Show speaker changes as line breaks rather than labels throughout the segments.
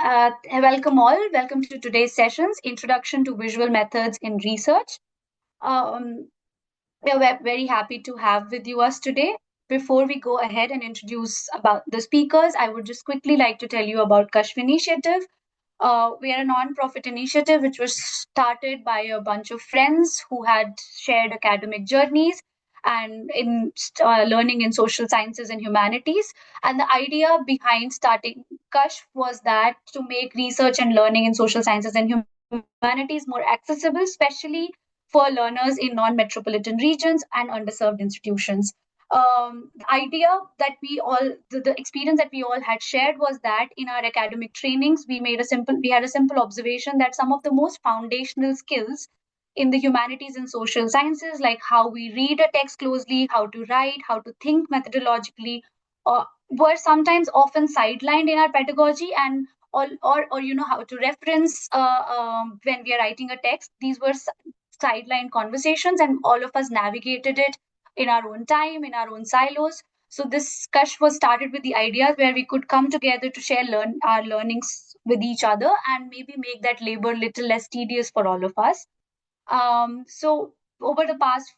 Welcome all. Welcome to today's sessions, Introduction to Visual Methods in Research. Um, we're very happy to have with you us today. Before we go ahead and introduce about the speakers, I would just quickly like to tell you about Kashf initiative. We are a non-profit initiative which was started by a bunch of friends who had shared academic journeys and in learning in social sciences and humanities. And the idea behind starting Kashf was that to make research and learning in social sciences and humanities more accessible, especially for learners in non-metropolitan regions and underserved institutions. The idea that the experience that we all had shared was that in our academic trainings, we had a simple observation that some of the most foundational skills in the humanities and social sciences, like how we read a text closely, how to write, how to think methodologically, were sometimes often sidelined in our pedagogy and or how to reference when we are writing a text. These were sideline conversations, and all of us navigated it in our own time, in our own silos. So this Kashf was started with the idea where we could come together to share our learnings with each other and maybe make that labor little less tedious for all of us. So over the past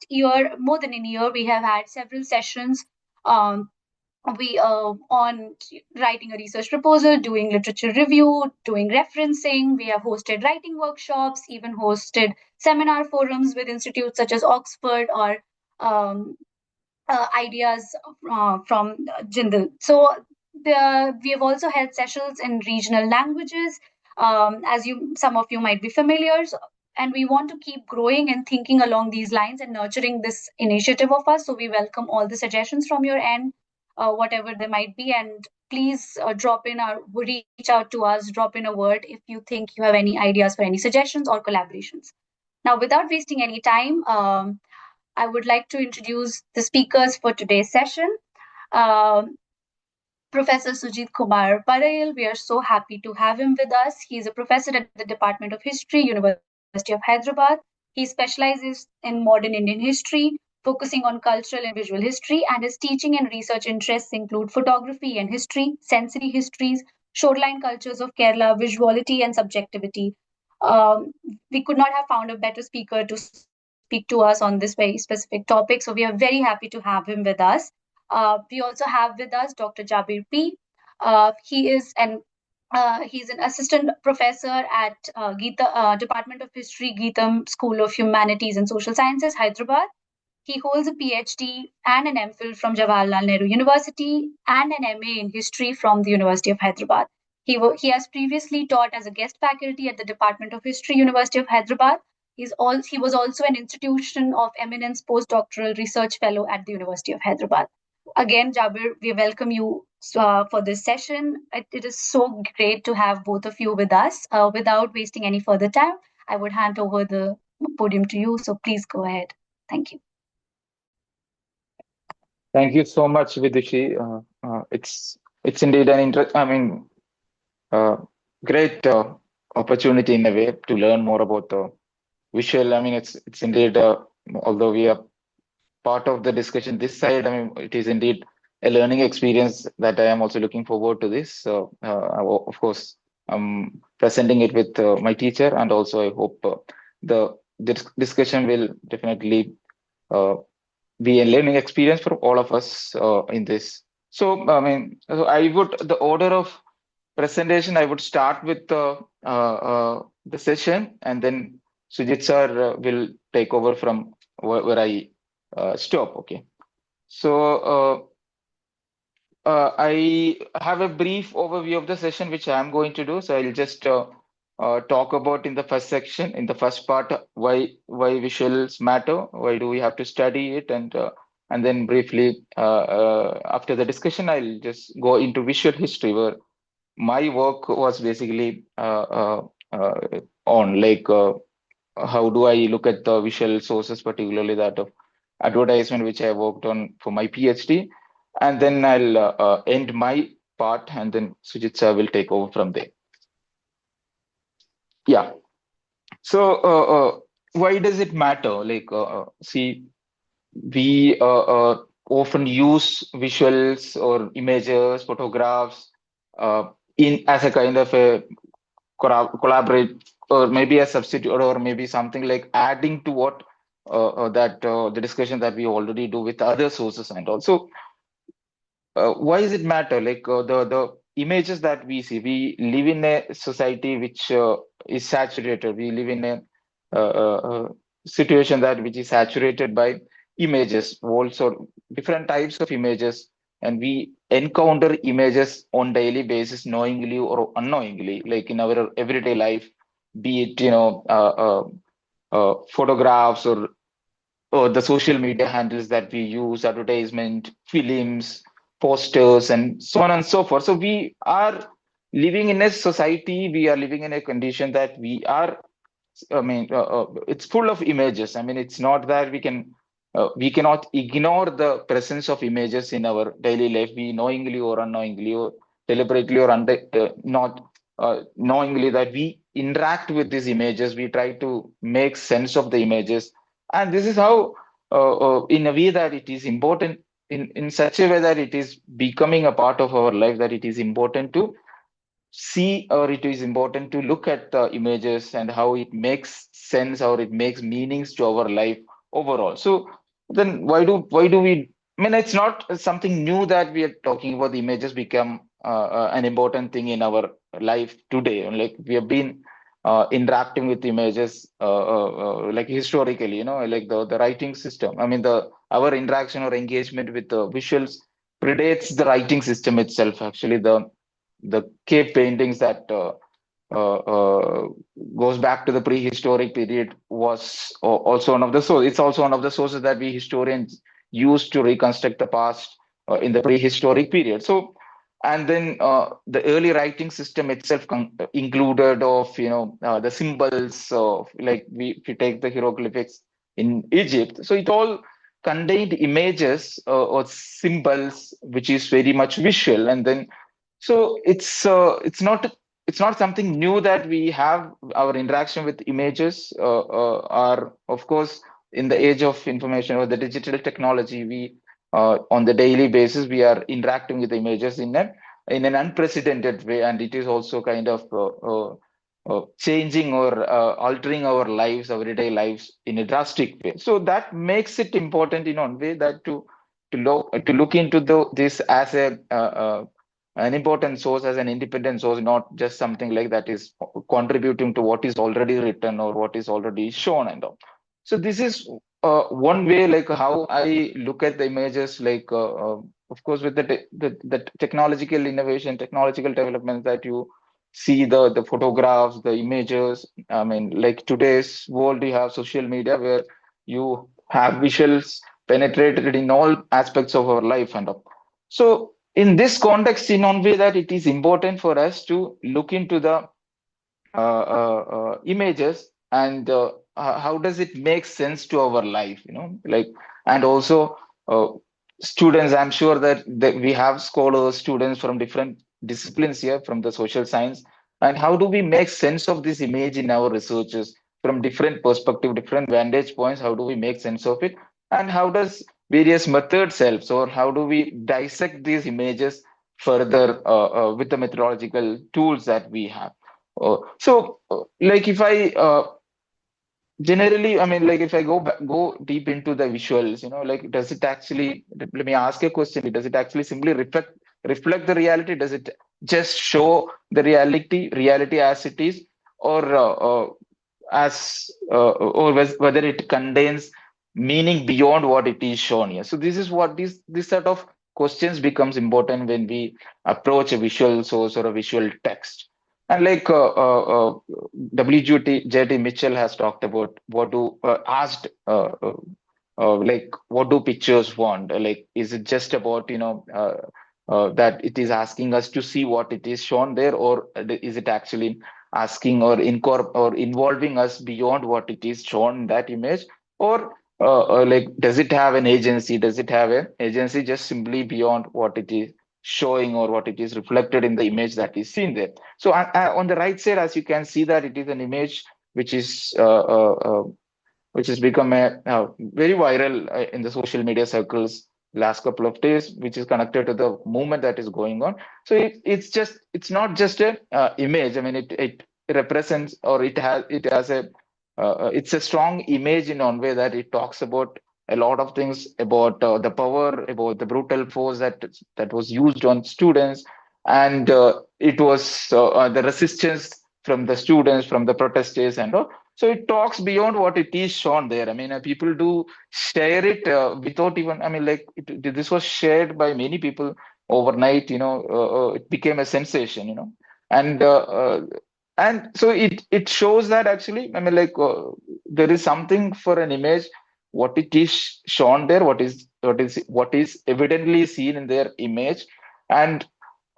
year, more than a year, we have had several sessions. We on writing a research proposal, doing literature review, doing referencing. We have hosted writing workshops, even hosted seminar forums with institutes such as Oxford or ideas from Jindal. So we have also held sessions in regional languages, as some of you might be familiar. And we want to keep growing and thinking along these lines and nurturing this initiative of us. So we welcome all the suggestions from your end, whatever they might be. And please reach out to us, drop in a word if you think you have any ideas for any suggestions or collaborations. Now, without wasting any time, I would like to introduce the speakers for today's session. Um, Professor Sujith Kumar Parayil, we are so happy to have him with us. He is a professor at the Department of History, University of Hyderabad. He specializes in modern Indian history, focusing on cultural and visual history, and his teaching and research interests include photography and history, sensory histories, shoreline cultures of Kerala, visuality, and subjectivity. Um, we could not have found a better speaker to speak to us on this very specific topic, so we are very happy to have him with us. We also have with us Dr. Jabir P. He's an assistant professor at Department of History, GITAM School of Humanities and Social Sciences, Hyderabad. He holds a PhD and an MPhil from Jawaharlal Nehru University and an MA in History from the University of Hyderabad. He has previously taught as a guest faculty at the Department of History, University of Hyderabad. He was also an Institution of Eminence postdoctoral research fellow at the University of Hyderabad. Again, Jabir, we welcome you for this session. It is so great to have both of you with us. Without wasting any further time, I would hand over the podium to you. So please go ahead. Thank you.
Thank you so much, Vidushi. It's indeed great opportunity in a way to learn more about the visual. I mean, it's indeed although we are part of the discussion this side, I mean, it is indeed a learning experience that I am also looking forward to this. So, of course, I'm presenting it with my teacher, and also I hope the discussion will definitely be a learning experience for all of us in this. So, I mean, the order of presentation, I would start with the session, and then Sujith sir will take over from where I stop. Okay. So I have a brief overview of the session, which I'm going to do. So I'll just talk about in the first section, in the first part, why visuals matter, why do we have to study it, and then briefly after the discussion, I'll just go into visual history, where my work was basically on like how do I look at the visual sources, particularly that of advertisement, which I worked on for my PhD. And then I'll end my part, and then Sujith sir will take over from there. Yeah. So why does it matter? Like, see, we often use visuals or images, photographs, in as a kind of a collaborate, or maybe a substitute, or maybe something like adding to what that the discussion that we already do with other sources. And also, why does it matter? Like the images that we see, we live in a society which is saturated. We live in a situation that which is saturated by images, also different types of images, and we encounter images on daily basis, knowingly or unknowingly, like in our everyday life, be it photographs, or the social media handles that we use, advertisement, films, posters, and so on and so forth. So we are living in a society, we are living in a condition that we are, it's full of images. I mean, it's not that we cannot ignore the presence of images in our daily life, we knowingly or unknowingly, or deliberately or not knowingly, that we interact with these images, we try to make sense of the images. And this is how, in a way that it is important, in such a way that it is becoming a part of our life, that it is important to see, or it is important to look at the images and how it makes sense or it makes meanings to our life overall. So then why do we, I mean, it's not something new that we are talking about. The images become an important thing in our life today. Like we have been interacting with images like historically, like the writing system. I mean, the our interaction or engagement with the visuals predates the writing system itself. Actually, the cave paintings that goes back to the prehistoric period was also one of the sources. It's also one of the sources that we historians use to reconstruct the past in the prehistoric period. So, and then the early writing system itself included of the symbols of, like, if you take the hieroglyphics in Egypt, so it all contained images or symbols which is very much visual. And then so it's not something new that we have our interaction with images. Are of course, in the age of information or the digital technology, we on the daily basis we are interacting with images in an unprecedented way, and it is also kind of changing or altering our lives, our everyday lives in a drastic way. So that makes it important in one way that to look into this as an important source, as an independent source, not just something like that is contributing to what is already written or what is already shown and all. So this is one way, like how I look at the images, like of course with the technological innovation, technological developments that you see, the photographs, the images. I mean, like today's world, you have social media where you have visuals penetrated in all aspects of our life and all. So in this context, in one way that it is important for us to look into the images, and how does it make sense to our life, like. And also uh, students, I'm sure that we have scholars, students from different disciplines here, from the social science, and how do we make sense of this image in our researches from different perspective, different vantage points? How do we make sense of it, and how does various methods help, or how do we dissect these images further with the methodological tools that we have? Like if I generally, I mean, like if I go deep into the visuals, like does it actually, let me ask a question, does it actually simply reflect the reality? Does it just show the reality as it is, or whether it contains meaning beyond what it is shown here? So this is what this sort of questions becomes important when we approach a visual source or a visual text. And like WJT Mitchell has talked about what do asked like what do pictures want? Like, is it just about that it is asking us to see what it is shown there, or is it actually asking or involving us beyond what it is shown in that image? Or like, does it have an agency? Does it have an agency just simply beyond what it is showing or what it is reflected in the image that is seen there? So on the right side, as you can see, that it is an image which is which has become a very viral in the social media circles, last couple of days, which is connected to the movement that is going on. So it's not just an image. I mean, it represents, or it has a it's a strong image in one way, that it talks about a lot of things about the power, about the brutal force that was used on students, and it was the resistance from the students, from the protesters, and all. So it talks beyond what it is shown there. I mean, people do share it without even. I mean, like this was shared by many people overnight. It became a sensation. And and so it shows that actually, I mean, like there is something for an image. What it is shown there, what is evidently seen in their image, and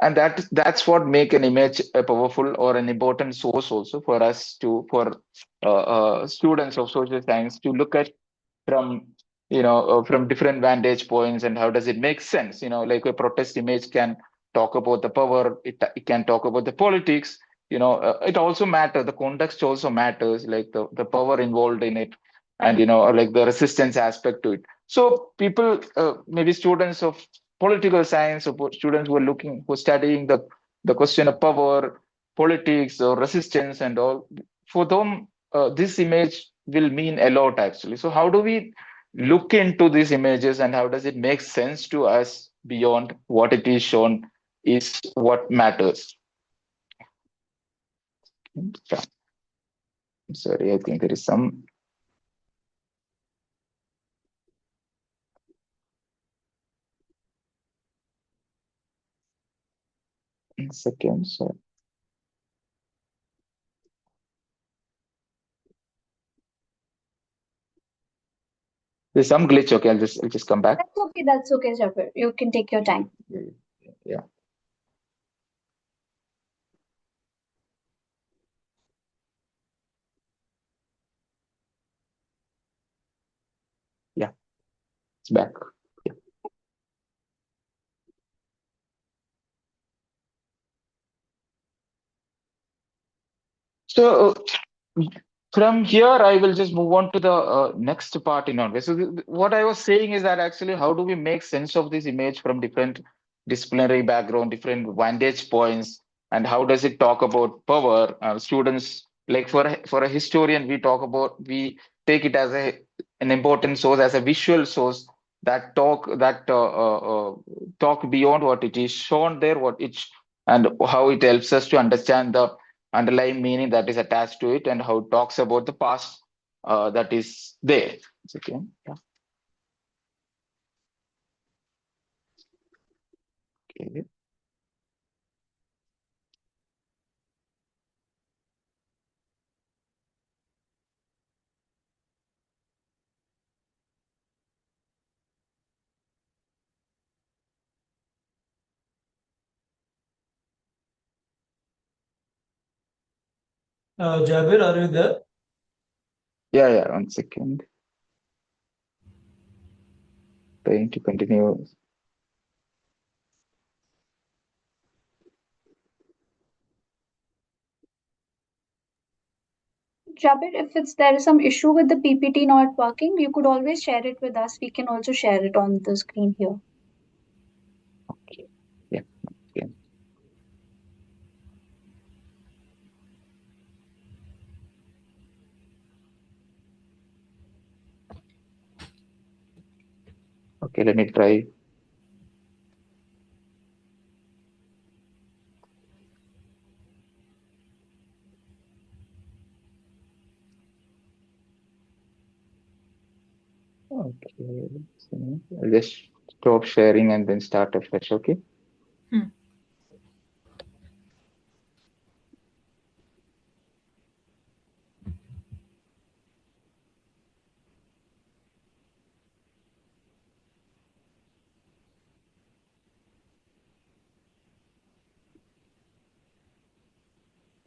that's what make an image a powerful or an important source also for us for students of social science to look at from from different vantage points, and how does it make sense. Like a protest image can talk about the power, it can talk about the politics. It also matters, the context also matters, like the power involved in it, and like the resistance aspect to it. So people, maybe students of political science, or students who are studying the question of power, politics, or resistance and all, for them this image will mean a lot actually. So how do we look into these images, and how does it make sense to us beyond what it is shown is what matters. Yeah. I'm sorry, I think there is some seconds. There's some glitch. Okay, I'll just come back.
That's okay. That's okay, Jabir. You can take your time.
Yeah. Yeah, it's back. Yeah. So from here, I will just move on to the next part in on. So what I was saying is that actually, how do we make sense of this image from different disciplinary background, different vantage points, and how does it talk about power? Students, like for a historian, we take it as an important source, as a visual source that talk beyond what it is shown there, and how it helps us to understand the underlying meaning that is attached to it, and how it talks about the past that is there. It's okay. Yeah. Okay.
Jabir, are you there?
Yeah, yeah. 1 second. Trying to continue.
Jabir, if there is some issue with the PPT not working, you could always share it with us. We can also share it on the screen here.
Okay. Yeah. Okay. Okay. Let me try. Okay. So I'll just stop sharing and then start afresh. Okay.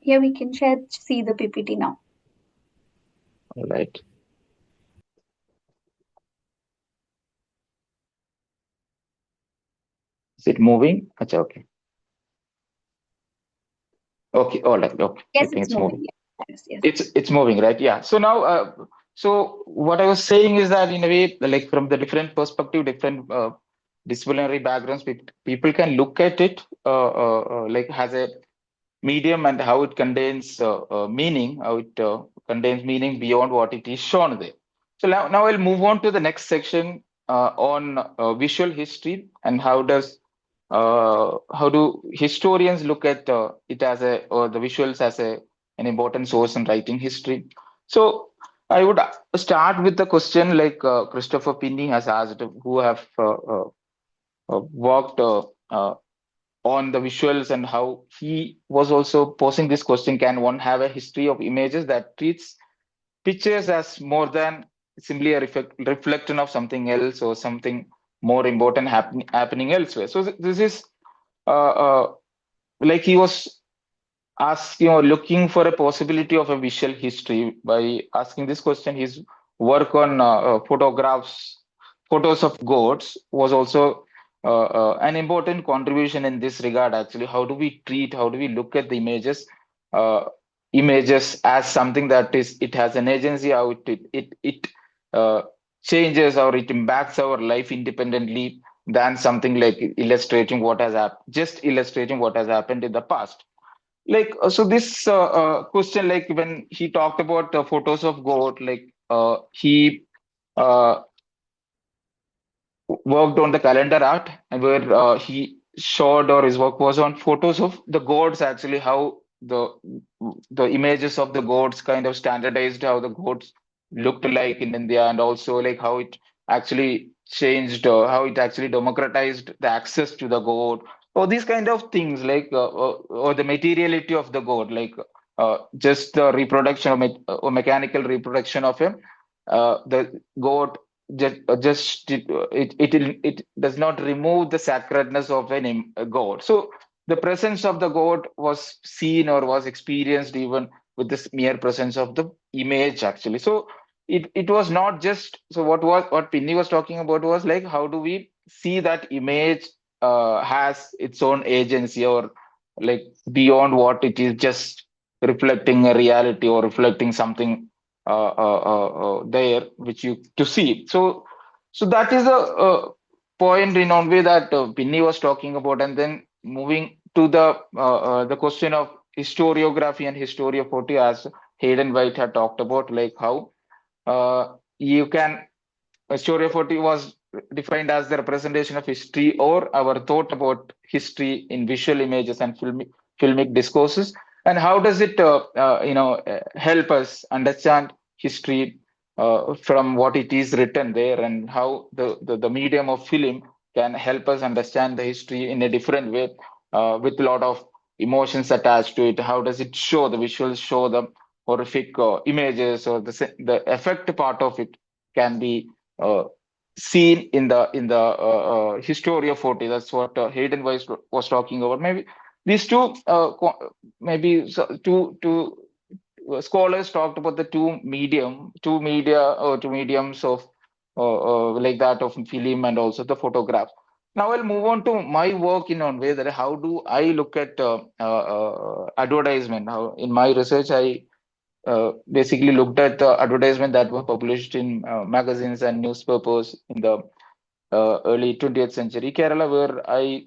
Here we can see the PPT now.
All right. Is it moving? Acha, okay. Okay. All right. Okay. I
Yes,
think
it's
it's moving.
moving. Yes, yes.
It's moving, right? Yeah. So now, so what I was saying is that in a way, like from the different perspective, different disciplinary backgrounds, people can look at it like as a medium and how it contains meaning, how it contains meaning beyond what it is shown there. So now I'll move on to the next section on visual history and how do historians look at it as a or the visuals as a an important source in writing history. So I would start with the question like Christopher Pinney has asked, who have worked on the visuals and how he was also posing this question: can one have a history of images that treats pictures as more than simply a reflection of something else or something more important happening elsewhere? So this is uh, uh, like he was asking or looking for a possibility of a visual history by asking this question. His work on photos of gods was also an important contribution in this regard. Actually, how do we look at the uh, images as something that is, it has an agency, how it uh, changes or it impacts our life independently than something like illustrating what has happened, just illustrating what has happened in the past. Like so this question, like when he talked about photos of god, like he uh, worked on the calendar art, and where he showed, or his work was on photos of the gods, actually how the images of the gods kind of standardized how the gods looked like in India, and also like how it actually changed, how it actually democratized the access to the god, or these kind of things, like or the materiality of the god, like just the reproduction or mechanical reproduction of him, the god just it does not remove the sacredness of a god. So the presence of the god was seen or was experienced even with this mere presence of the image, actually. So it was not just, so what Pinny was talking about was like, how do we see that image has its own agency, or like beyond what it is just reflecting a reality or reflecting something there which you to see. So that is a point in one way that Pinny was talking about, and then moving to the question of historiography and historiography, as Hayden White had talked about, like how you can historiography was defined as the representation of history or our thought about history in visual images and filmic discourses. And how does it, help us understand history from what it is written there, and how the medium of film can help us understand the history in a different way with a lot of emotions attached to it. How does it show, the visuals show the horrific images, or the effect part of it can be uh, seen in the history of 40. That's what Hayden was talking about. Maybe these two maybe two scholars talked about the two media, or two mediums of like that of film and also the photograph. Now I'll move on to my work in one way, that how do I look at advertisement. How in my research I basically looked at the advertisement that were published in magazines and newspapers in the early 20th century Kerala, where I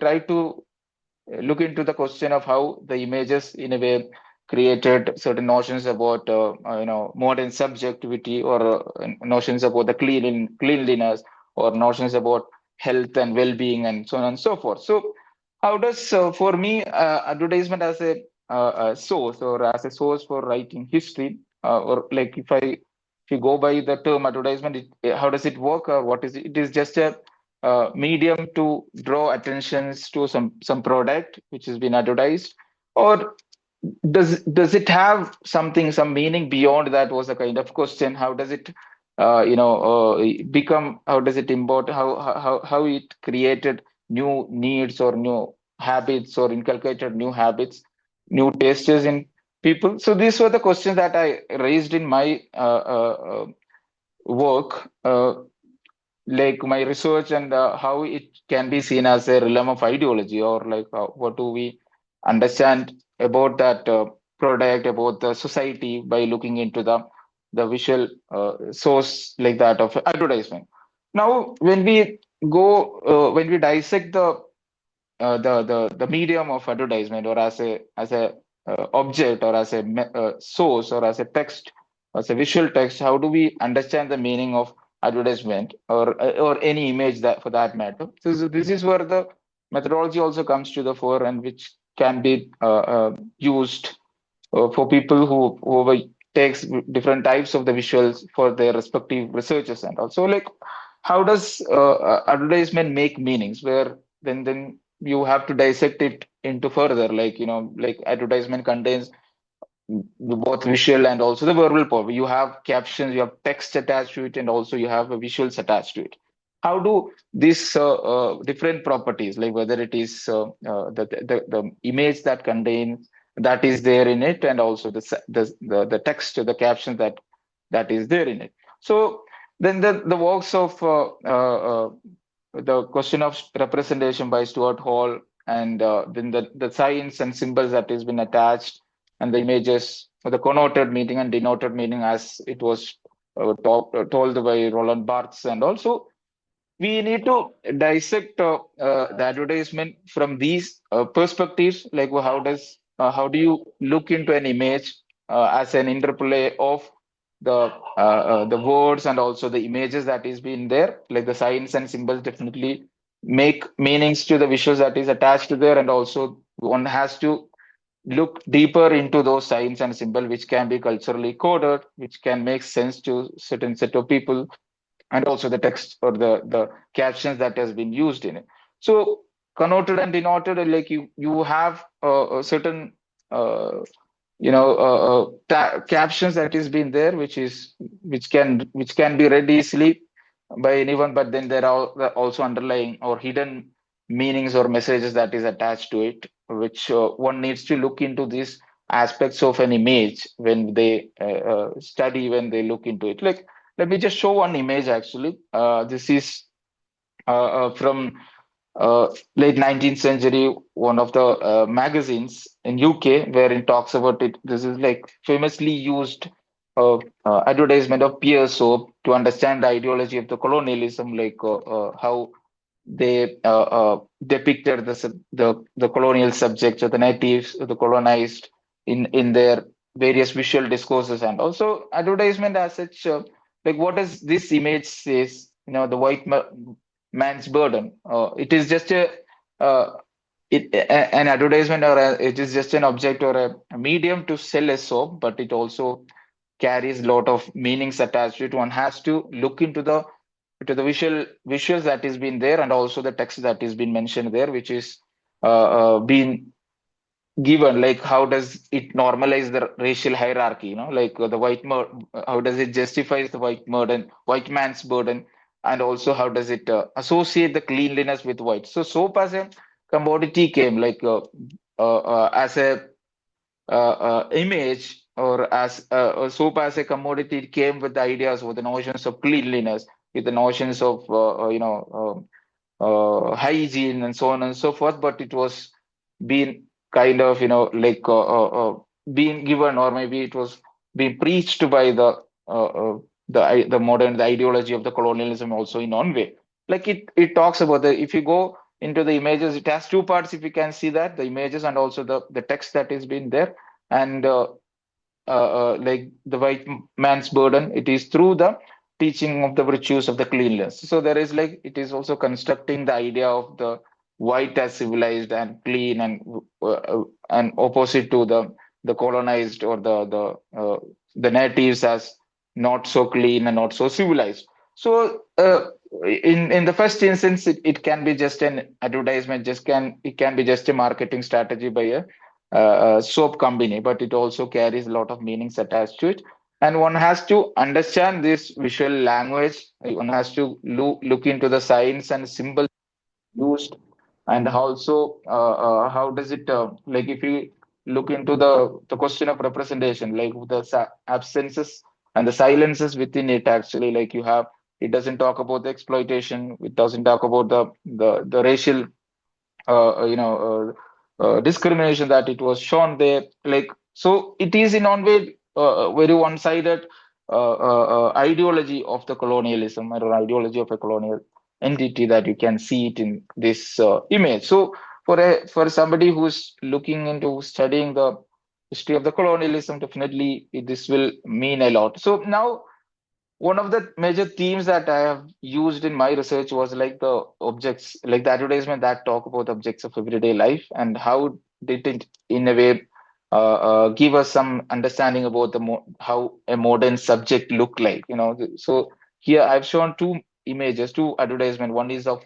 tried to look into the question of how the images in a way created certain notions about modern subjectivity, or notions about the cleanliness, or notions about health and well-being, and so on and so forth. So how does for me advertisement as a source, or as a source for writing history, or like if you go by the term advertisement, how does it work, or what is it? It is just a medium to draw attentions to some product which has been advertised, or does it have some meaning beyond that, was a kind of question. How does it become, how does it import, how it created new needs or new habits, or inculcated new habits, new tastes in people? So these were the questions that I raised in my work, like my research, and how it can be seen as a realm of ideology, or like what do we understand about that product, about the society, by looking into the visual source like that of advertisement. Now when we when we dissect the medium of advertisement, or as a object, or as a source, or as a text, as a visual text, how do we understand the meaning of advertisement, or any image, that for that matter? So this is where the methodology also comes to the fore, and which can be used for people who takes different types of the visuals for their respective researches. And also, like, how does advertisement make meanings, where then you have to dissect it into further, like, like advertisement contains both visual and also the verbal power. You have captions, you have text attached to it, and also you have visuals attached to it. How do these different properties, like whether it is the image that contains, that is there in it, and also the text, the caption that is there in it. So then the works of the question of representation by Stuart Hall, and then the signs and symbols that has been attached, and the images, or the connoted meaning and denoted meaning, as it was told by Roland Barthes. And also, we need to dissect the advertisement from these perspectives, like, well, how do you look into an image as an interplay of the words and also the images that is being there, like the signs and symbols definitely make meanings to the visuals that is attached to there, and also one has to look deeper into those signs and symbols, which can be culturally coded, which can make sense to certain set of people, and also the text, or the captions that has been used in it. So connoted and denoted, like, you have a certain uh, captions that is been there, which can be read easily by anyone, but then there are also underlying or hidden meanings or messages that is attached to it, which one needs to look into these aspects of an image when they study, when they look into it. Like, let me just show one image actually. This is from late 19th century, one of the magazines in UK, where it talks about it. This is like famously used advertisement of Pear soap to understand the ideology of the colonialism, like how they depicted the colonial subjects, or the natives, or the colonized, in their various visual discourses. And also advertisement as such, like, what does this image says, the man's burden. It is just uh, an advertisement, or it is just an object, or a medium to sell a soap, but it also carries a lot of meanings attached to it. One has to look into the visuals that is been there, and also the text that is been mentioned there, which is been given, like how does it normalize the racial hierarchy, like how does it justify the white man's burden, and also how does it associate the cleanliness with white. So soap as a commodity came, like as a image, or as soap as a commodity, it came with the ideas, with the notions of cleanliness, with the notions of hygiene, and so on and so forth. But it was being kind of, like being given, or maybe it was being preached by the ideology of the colonialism also in one way. Like, it talks about if you go into the images, it has two parts, if you can see that, the images and also the text that is being there. And like the white man's burden, it is through the teaching of the virtues of the cleanliness. So there is, like, it is also constructing the idea of the white as civilized and clean, and opposite to the colonized, or the natives as not so clean and not so civilized. So in the first instance, it can be just an advertisement, it can be just a marketing strategy by a soap company, but it also carries a lot of meanings attached to it. And one has to understand this visual language. One has to look into the signs and symbols used, and also how does it, like, if you look into the question of representation, like the absences and the silences within it, actually, like, it doesn't talk about the exploitation, it doesn't talk about the racial discrimination that it was shown there. Like, so it is in one way very one-sided ideology of the colonialism, or ideology of a colonial. entity that you can see it in this image. So for somebody who's looking into studying the history of the colonialism, definitely this will mean a lot. So now one of the major themes that I have used in my research was like the objects, like the advertisement that talk about objects of everyday life and how did it, in a way, give us some understanding about how a modern subject look like. So here I've shown two images, two advertisement. One is of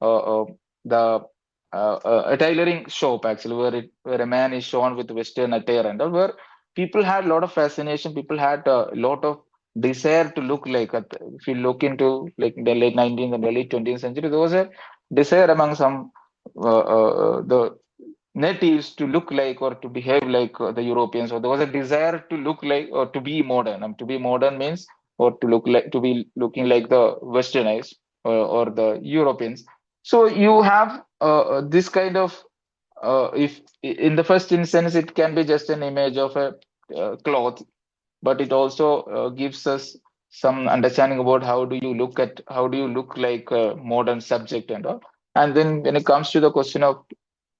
the a tailoring shop actually, where a man is shown with Western attire and all, where people had a lot of fascination. People had a lot of desire to look like if you look into like the late 19th and early 20th century, there was a desire among some the natives to look like or to behave like the Europeans, or there was a desire to look like or to be modern. To be modern means or to look like to be looking like the westernized or the Europeans. So you have this kind of if in the first instance it can be just an image of a cloth, but it also gives us some understanding about how do you look like a modern subject and all. And then when it comes to the question of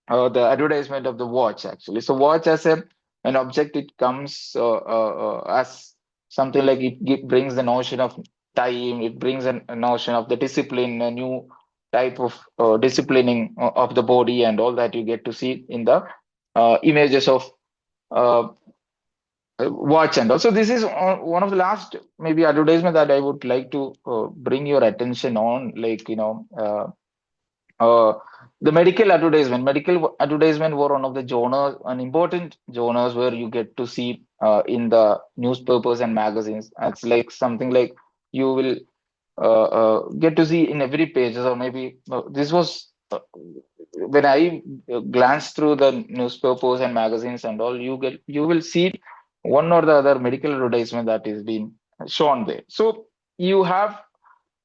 the advertisement of the watch actually, so watch as an object, it comes as something like brings the notion of time, it brings a notion of the discipline, a new type of disciplining of the body and all that you get to see in the images of uh, watch. And also this is one of the last maybe advertisement that I would like to bring your attention on, like uh, the medical advertisement were one of the genres, an important genres where you get to see in the newspapers and magazines. It's like something like you will get to see in every pages, or maybe this was when I glance through the newspapers and magazines and all, you will see one or the other medical advertisement that is being shown there. So you have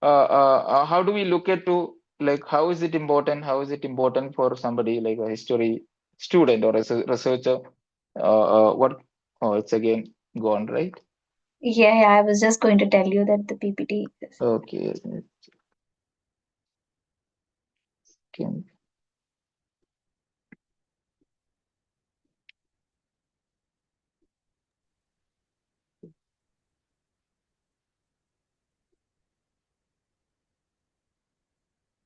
how do we look at to like how is it important? How is it important for somebody like a history student or a researcher? What? Oh, it's again gone, right?
Yeah, yeah, I was just going to tell you that the PPT is.
Okay. Okay.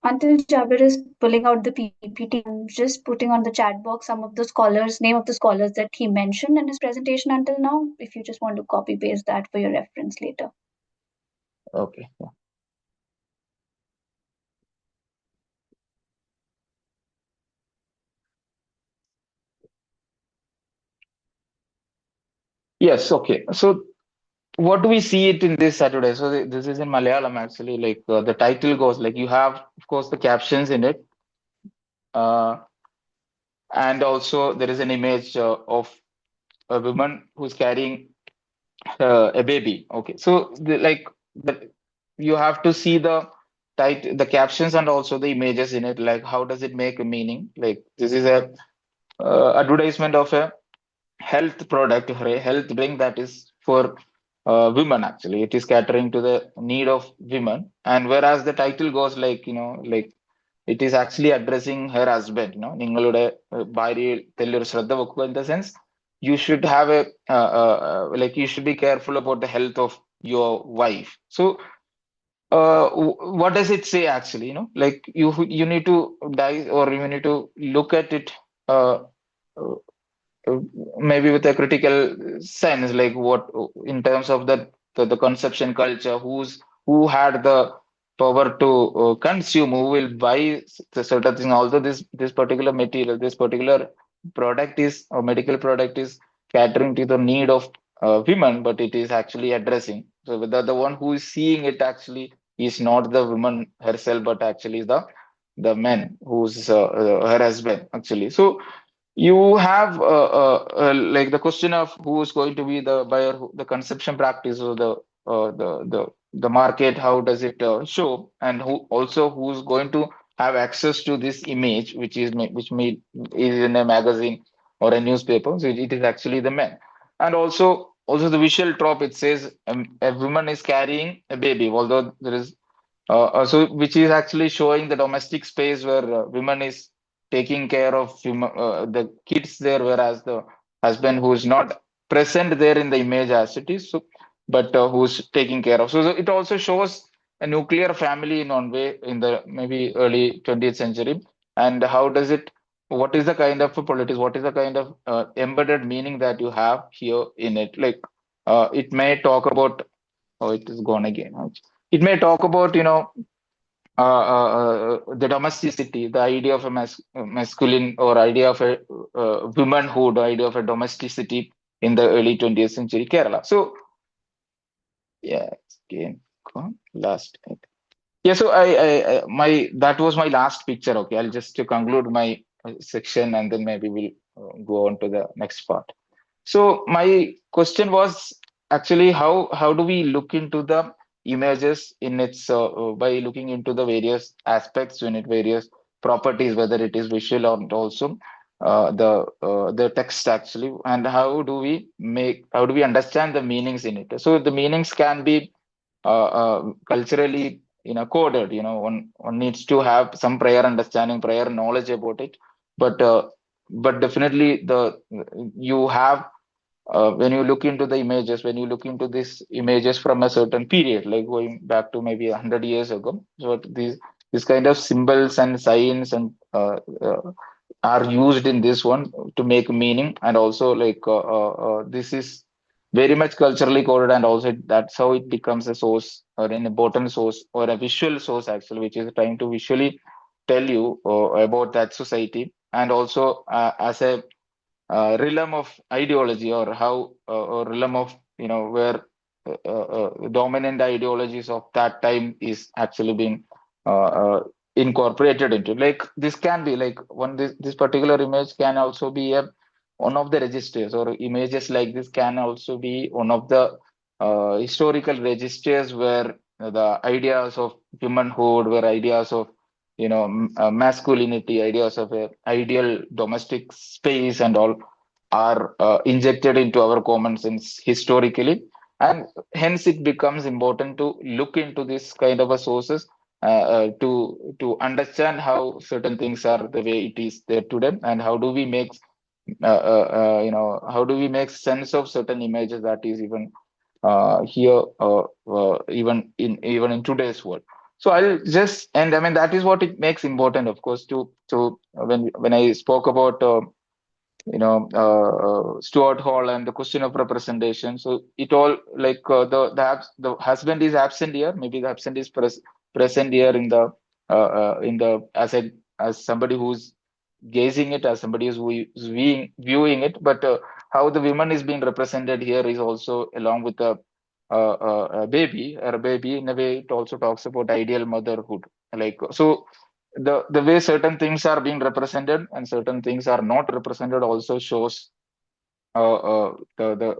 Until Jabir is pulling out the PPT, I'm just putting on the chat box some of the scholars, name of the scholars that he mentioned in his presentation until now. If you just want to copy paste that for your reference later.
Okay. Yeah. Yes. Okay. So what do we see it in this Saturday? So this is in Malayalam actually. Like the title goes like you have, of course, the captions in it, uh, and also there is an image of a woman who's carrying a baby. Okay, so you have to see the captions and also the images in it. Like how does it make a meaning? Like this is a advertisement of a health product or a health drink that is for women. Actually, it is catering to the need of women. And whereas the title goes like like it is actually addressing her husband. നിങ്ങളുടെ ഭാര്യയിൽ വലിയൊരു ശ്രദ്ധ വെക്കുക, in the sense you should have like you should be careful about the health of your wife. So what does it say actually? Like you need to dive, or you need to look at it uh, uh, maybe with a critical sense, like what in terms of the consumption culture, who had the power to consume, who will buy the certain thing. Although this particular material, this particular product is or medical product is catering to the need of women, but it is actually addressing. So the one who is seeing it actually is not the woman herself, but actually the man who's her husband actually. So you have like the question of who is going to be the buyer, the consumption practice, or the market, how does it show, and who's going to have access to this image, is in a magazine or a newspaper. So it is actually the man. And also the visual trope, it says a woman is carrying a baby, although there is So which is actually showing the domestic space where women is taking care of the kids there, whereas the husband who is not present there in the image as it is, so but who's taking care of. So it also shows a nuclear family in one way in the maybe early 20th century, and how does it? What is the kind of politics? What is the kind of embedded meaning that you have here in it? Like it may talk about. Oh, it is gone again. It may talk about, the domesticity, the idea of a masculine or idea of a womanhood, idea of a domesticity in the early 20th century Kerala. So, yeah, it's again, gone. Last. Yeah, so my that was my last picture. Okay, I'll just to conclude my section and then maybe we'll go on to the next part. So my question was actually how do we look into the images in its by looking into the various aspects in it, various properties, whether it is visual or also the text actually, and how do we understand the meanings in it? So the meanings can be culturally coded. One needs to have some prior understanding, prior knowledge about it, but definitely the you have when you look into the images, when you look into these images from a certain period, like going back to maybe 100 years ago, so these kind of symbols and signs and are used in this one to make meaning, and also like this is very much culturally coded, and also that's how it becomes a source or an important source or a visual source actually, which is trying to visually tell you about that society, and also as a realm of ideology, or how or realm of where dominant ideologies of that time is actually being incorporated into. Like this can be like this particular image can also be a one of the registers, or images like this can also be one of the historical registers where the ideas of womanhood, where ideas of masculinity, ideas of a ideal domestic space and all are injected into our common sense historically, and hence it becomes important to look into this kind of a sources to understand how certain things are the way it is there today, and how do we make how do we make sense of certain images that is even here even in today's world. So I'll just, and I mean that is what it makes important, of course, to when I spoke about Stuart Hall and the question of representation. So it all like the husband is absent here. Maybe the husband is present here in the as somebody who's gazing it, as somebody who's viewing it. But how the woman is being represented here is also along with a baby, or a baby. In a way, it also talks about ideal motherhood. Like so, the way certain things are being represented and certain things are not represented also shows the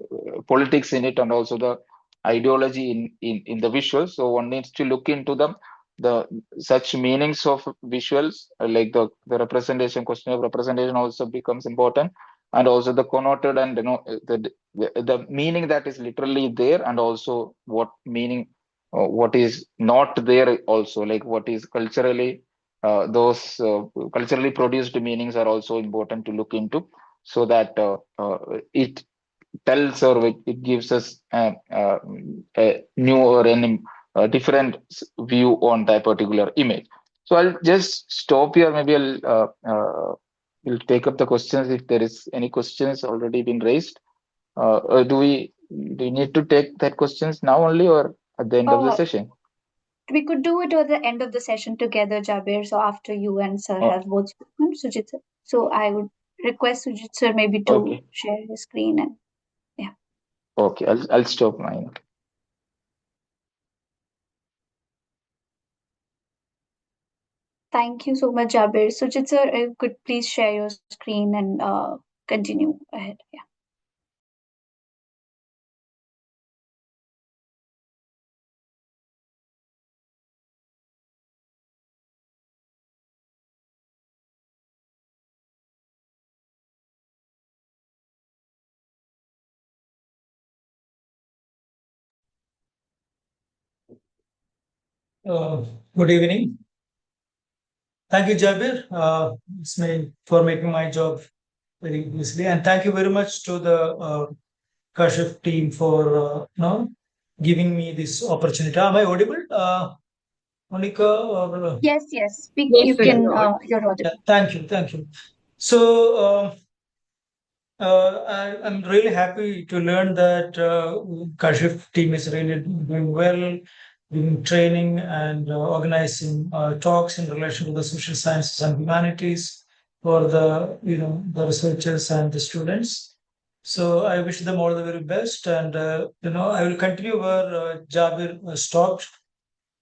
politics in it, and also the ideology in the visuals. So one needs to look into the such meanings of visuals, like the representation, question of representation also becomes important, and also the connoted and the meaning that is literally there, and also what meaning what is not there also, like what is culturally those culturally produced meanings are also important to look into, so that it tells, or it gives us a new or a different view on that particular image. So I'll just stop here. Maybe we'll take up the questions if there is any questions already been raised. Do we need to take that questions now only, or at the end of the
Uh,
session?
we could do it at the end of the session together, Jabir. So after you and Sir
Oh,
have both spoken, Sujit sir. So I would request Sujit sir maybe to
okay,
share his screen and yeah.
okay. I'll stop mine.
Thank you so much, Jabir. Sujit sir, if you could please share your screen and continue ahead. Yeah.
Uh, Good evening. Thank you, Jabir, for making my job very easily, and thank you very much to the Kashf team for giving me this opportunity. Am I audible, Monica? Or,
Yes, yes,
Yes,
you
sir,
yeah,
can,
you're
you're
yeah.
audible.
Thank you. So. I'm really happy to learn that Kashif team is really doing well, doing training and organizing talks in relation to the social sciences and humanities for the researchers and the students. So I wish them all the very best, and I will continue where Jabir stopped,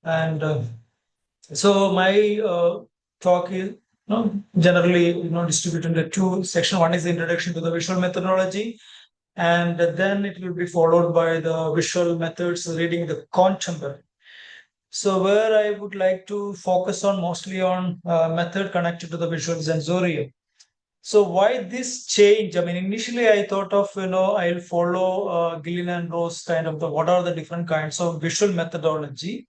and so my talk is generally distributed into two sections. One is the introduction to the visual methodology, and then it will be followed by the visual methods reading the contemporary. So where I would like to focus on mostly on method connected to the visual sensorium. So why this change? I mean, initially I thought of I'll follow Gillian and Rose kind of the what are the different kinds of visual methodology.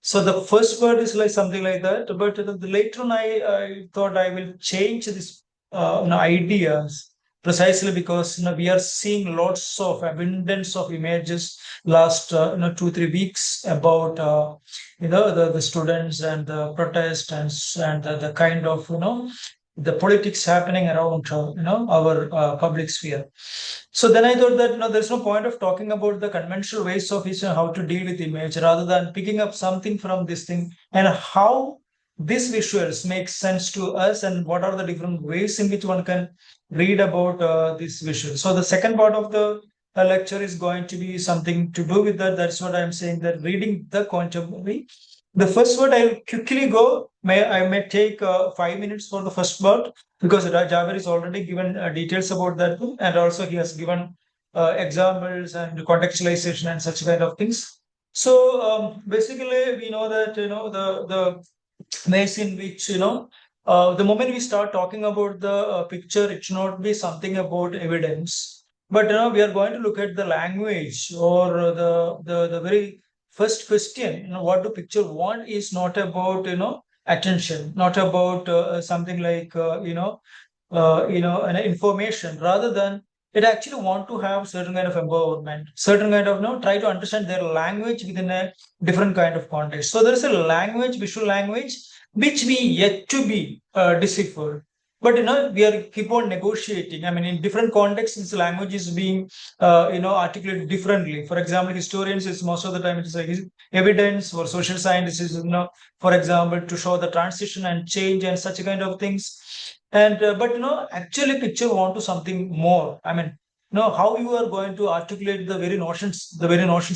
So the first word is like something like that, but later on I thought I will change this ideas precisely because we are seeing lots of abundance of images last 2-3 weeks about the students and the protest and the kind of the politics happening around our public sphere. So then I thought that there's no point of talking about the conventional ways of which how to deal with image rather than picking up something from this thing and how these visuals make sense to us and what are the different ways in which one can read about this visual. So the second part of the lecture is going to be something to do with that. That's what I'm saying, that reading the contemporary. The first word I'll quickly go. I may take 5 minutes for the first word because Jabir is already given details about that, and also he has given examples and contextualization and such kind of things. So basically, we know that the ways in which the moment we start talking about the picture, it should not be something about evidence, but we are going to look at the language or the very first question. What do picture want is not about attention, not about something like an information, rather than it actually want to have certain kind of empowerment, certain kind of try to understand their language within a different kind of context. So there is a language, visual language, which we yet to be deciphered. But we are keep on negotiating. I mean, in different contexts, this language is being articulated differently. For example, historians is most of the time it is like evidence. For social scientists is for example, to show the transition and change and such kind of things. And but actually, picture want to something more. I mean, how you are going to articulate the very notions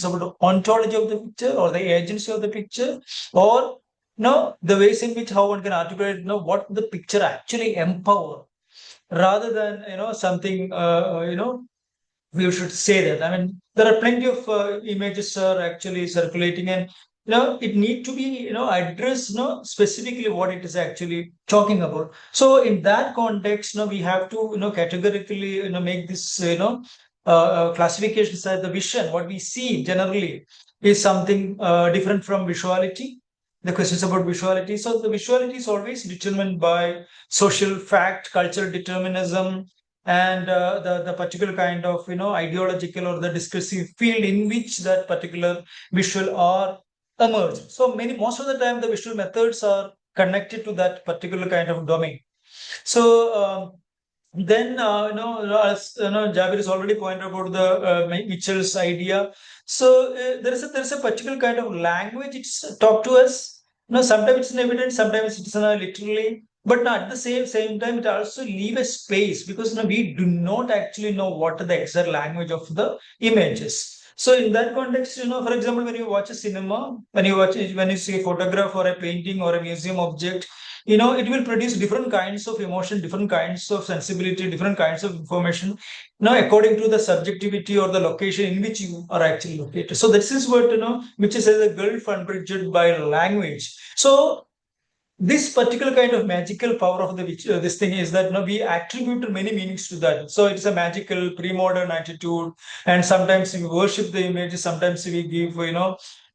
about the ontology of the picture or the agency of the picture, or the ways in which how one can articulate what the picture actually empower, rather than something we should say that. I mean, there are plenty of images are actually circulating, and it need to be addressed specifically what it is actually talking about. So in that context, we have to categorically make this classifications as the vision. What we see generally is something different from visuality. The questions about visuality. So the visuality is always determined by social fact, cultural determinism, and the particular kind of ideological or the discursive field in which that particular visual are emerged. So most of the time the visual methods are connected to that particular kind of domain. So then as Jabir has already pointed about the Mitchell's idea. So there is a particular kind of language it's talk to us. Sometimes it's in evidence, sometimes it's literally, but at the same time it also leave a space because we do not actually know what the exact language of the images. So in that context, for example, when you watch a cinema, when you see a photograph or a painting or a museum object, it will produce different kinds of emotion, different kinds of sensibility, different kinds of information according to the subjectivity or the location in which you are actually located. So this is what which is a gulf unbridged by language. So this particular kind of magical power of this thing is that we attribute many meanings to that. So it's a magical pre-modern attitude, and sometimes we worship the images, sometimes we give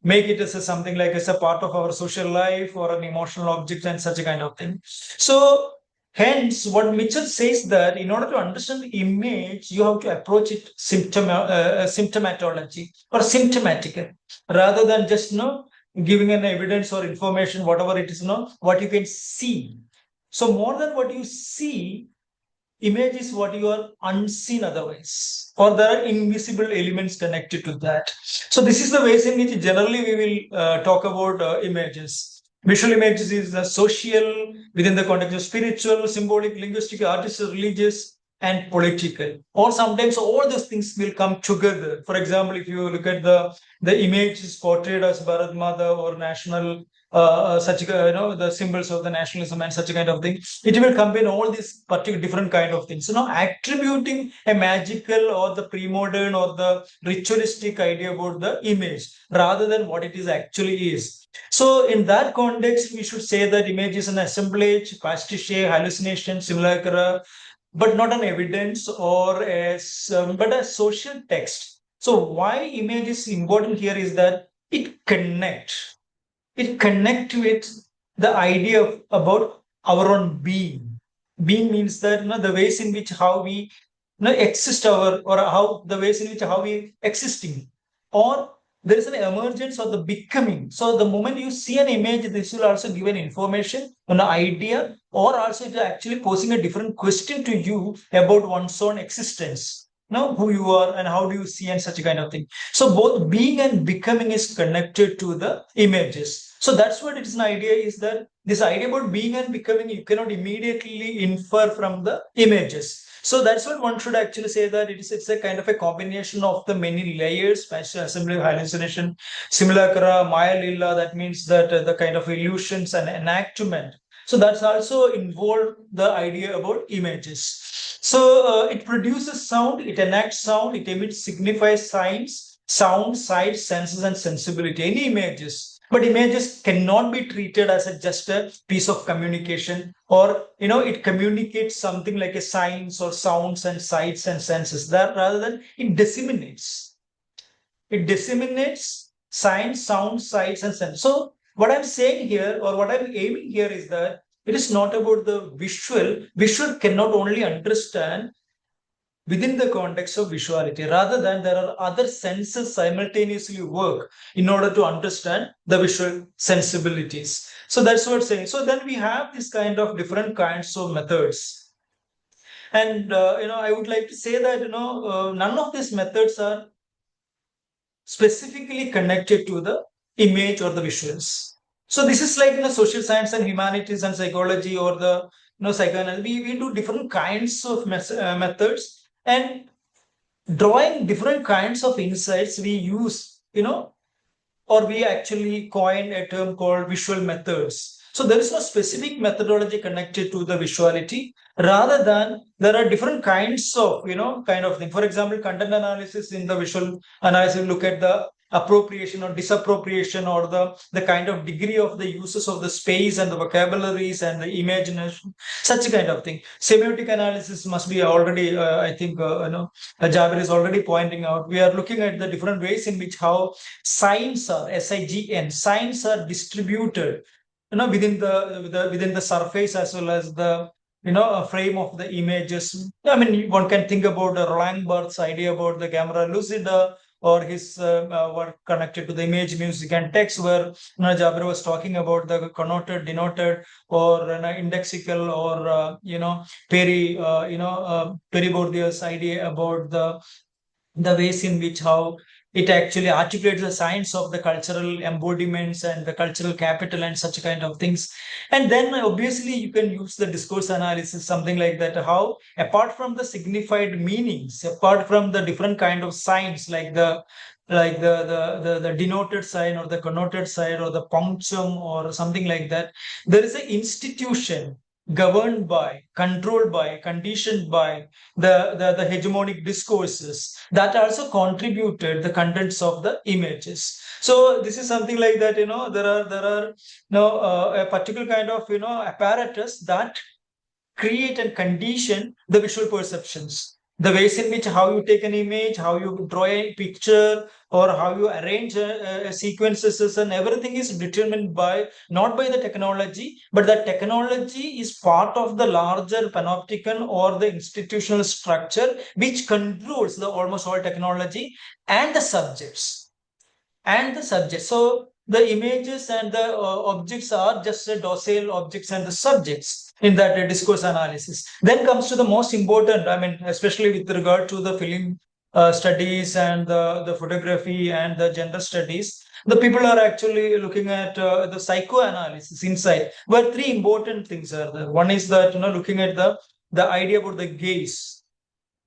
make it as something like as a part of our social life or an emotional object and such a kind of thing. So hence, what Mitchell says that in order to understand the image, you have to approach it symptomatology or symptomatic, rather than just giving an evidence or information, whatever it is, what you can see. So more than what you see, image is what you are unseen otherwise, or there are invisible elements connected to that. So this is the ways in which generally we will talk about images. Visual images is social within the context of spiritual, symbolic, linguistic, artistic, religious, and political. Or sometimes all those things will come together. For example, if you look at the images portrayed as Bharat Mata or national such the symbols of the nationalism and such a kind of thing, it will combine all these particular different kind of things, attributing a magical or the pre-modern or the ritualistic idea about the image rather than what it is actually is. So in that context, we should say that image is an assemblage, pastiche, hallucination, simulacra, but not an evidence or as but a social text. So why image is important here is that it connect with the idea about our own being. Being means that the ways in which how we exist our, or how the ways in which how we existing, or there is an emergence or the becoming. So the moment you see an image, this will also give an information, an idea, or also it is actually posing a different question to you about one's own existence. Who you are and how do you see and such a kind of thing. So both being and becoming is connected to the images. So that's what it's an idea is that this idea about being and becoming, you cannot immediately infer from the images. So that's what one should actually say, that it's a kind of a combination of the many layers, spatial assembly, hallucination, simulacra, maya lila. That means that the kind of illusions and enactment. So that's also involved the idea about images. So it produces sound, it enacts sound, it emits, signifies signs, sound, sight, senses, and sensibility. Any images, but images cannot be treated as just a piece of communication, or it communicates something like a signs or sounds and sights and senses. That rather than it disseminates signs, sounds, sights, and sense. So what I'm saying here, or what I'm aiming here, is that it is not about the visual. Visual cannot only understand within the context of visuality, rather than there are other senses simultaneously work in order to understand the visual sensibilities. So that's what I'm saying. So then we have this kind of different kinds of methods. And I would like to say that none of these methods are specifically connected to the image or the visuals. So this is like social science and humanities and psychology, or the psychoanalysis. We do different kinds of methods, and drawing different kinds of insights we use, or we actually coin a term called visual methods. So there is no specific methodology connected to the visuality, rather than there are different kinds of, kind of thing. For example, content analysis, in the visual analysis, look at the appropriation or disappropriation, or the kind of degree of the uses of the space and the vocabularies and the imagination, such kind of thing. Semiotic analysis must be already, I think, Jabir is already pointing out. We are looking at the different ways in which how signs are, SIGN, signs are distributed, within the surface, as well as the a frame of the images. I mean, one can think about Roland Barthes' idea about the camera lucida, or his work connected to the image, music, and text, where Jabir was talking about the connoted, denoted, or indexical, or Perry Bourdieu's idea about the ways in which how it actually articulates the science of the cultural embodiments and the cultural capital and such kind of things. And then obviously you can use the discourse analysis, something like that, how apart from the signified meanings, apart from the different kind of signs, like the denoted sign, or the connoted sign, or the punctum, or something like that, there is an institution governed by, controlled by, conditioned by the hegemonic discourses that also contributed the contents of the images. So this is something like that. There are a particular kind of apparatus that create and condition the visual perceptions. the ways in which how you take an image, how you draw a picture, or how you arrange sequences, and everything is determined by not by the technology, but the technology is part of the larger panopticon or the institutional structure which controls the almost all technology and the subjects. So the images and the objects are just a docile objects and the subjects in that discourse analysis. Then comes to the most important, I mean, especially with regard to the film studies and the photography and the gender studies, the people are actually looking at the psychoanalysis inside, where three important things are there. One is that, looking at the idea about the gaze.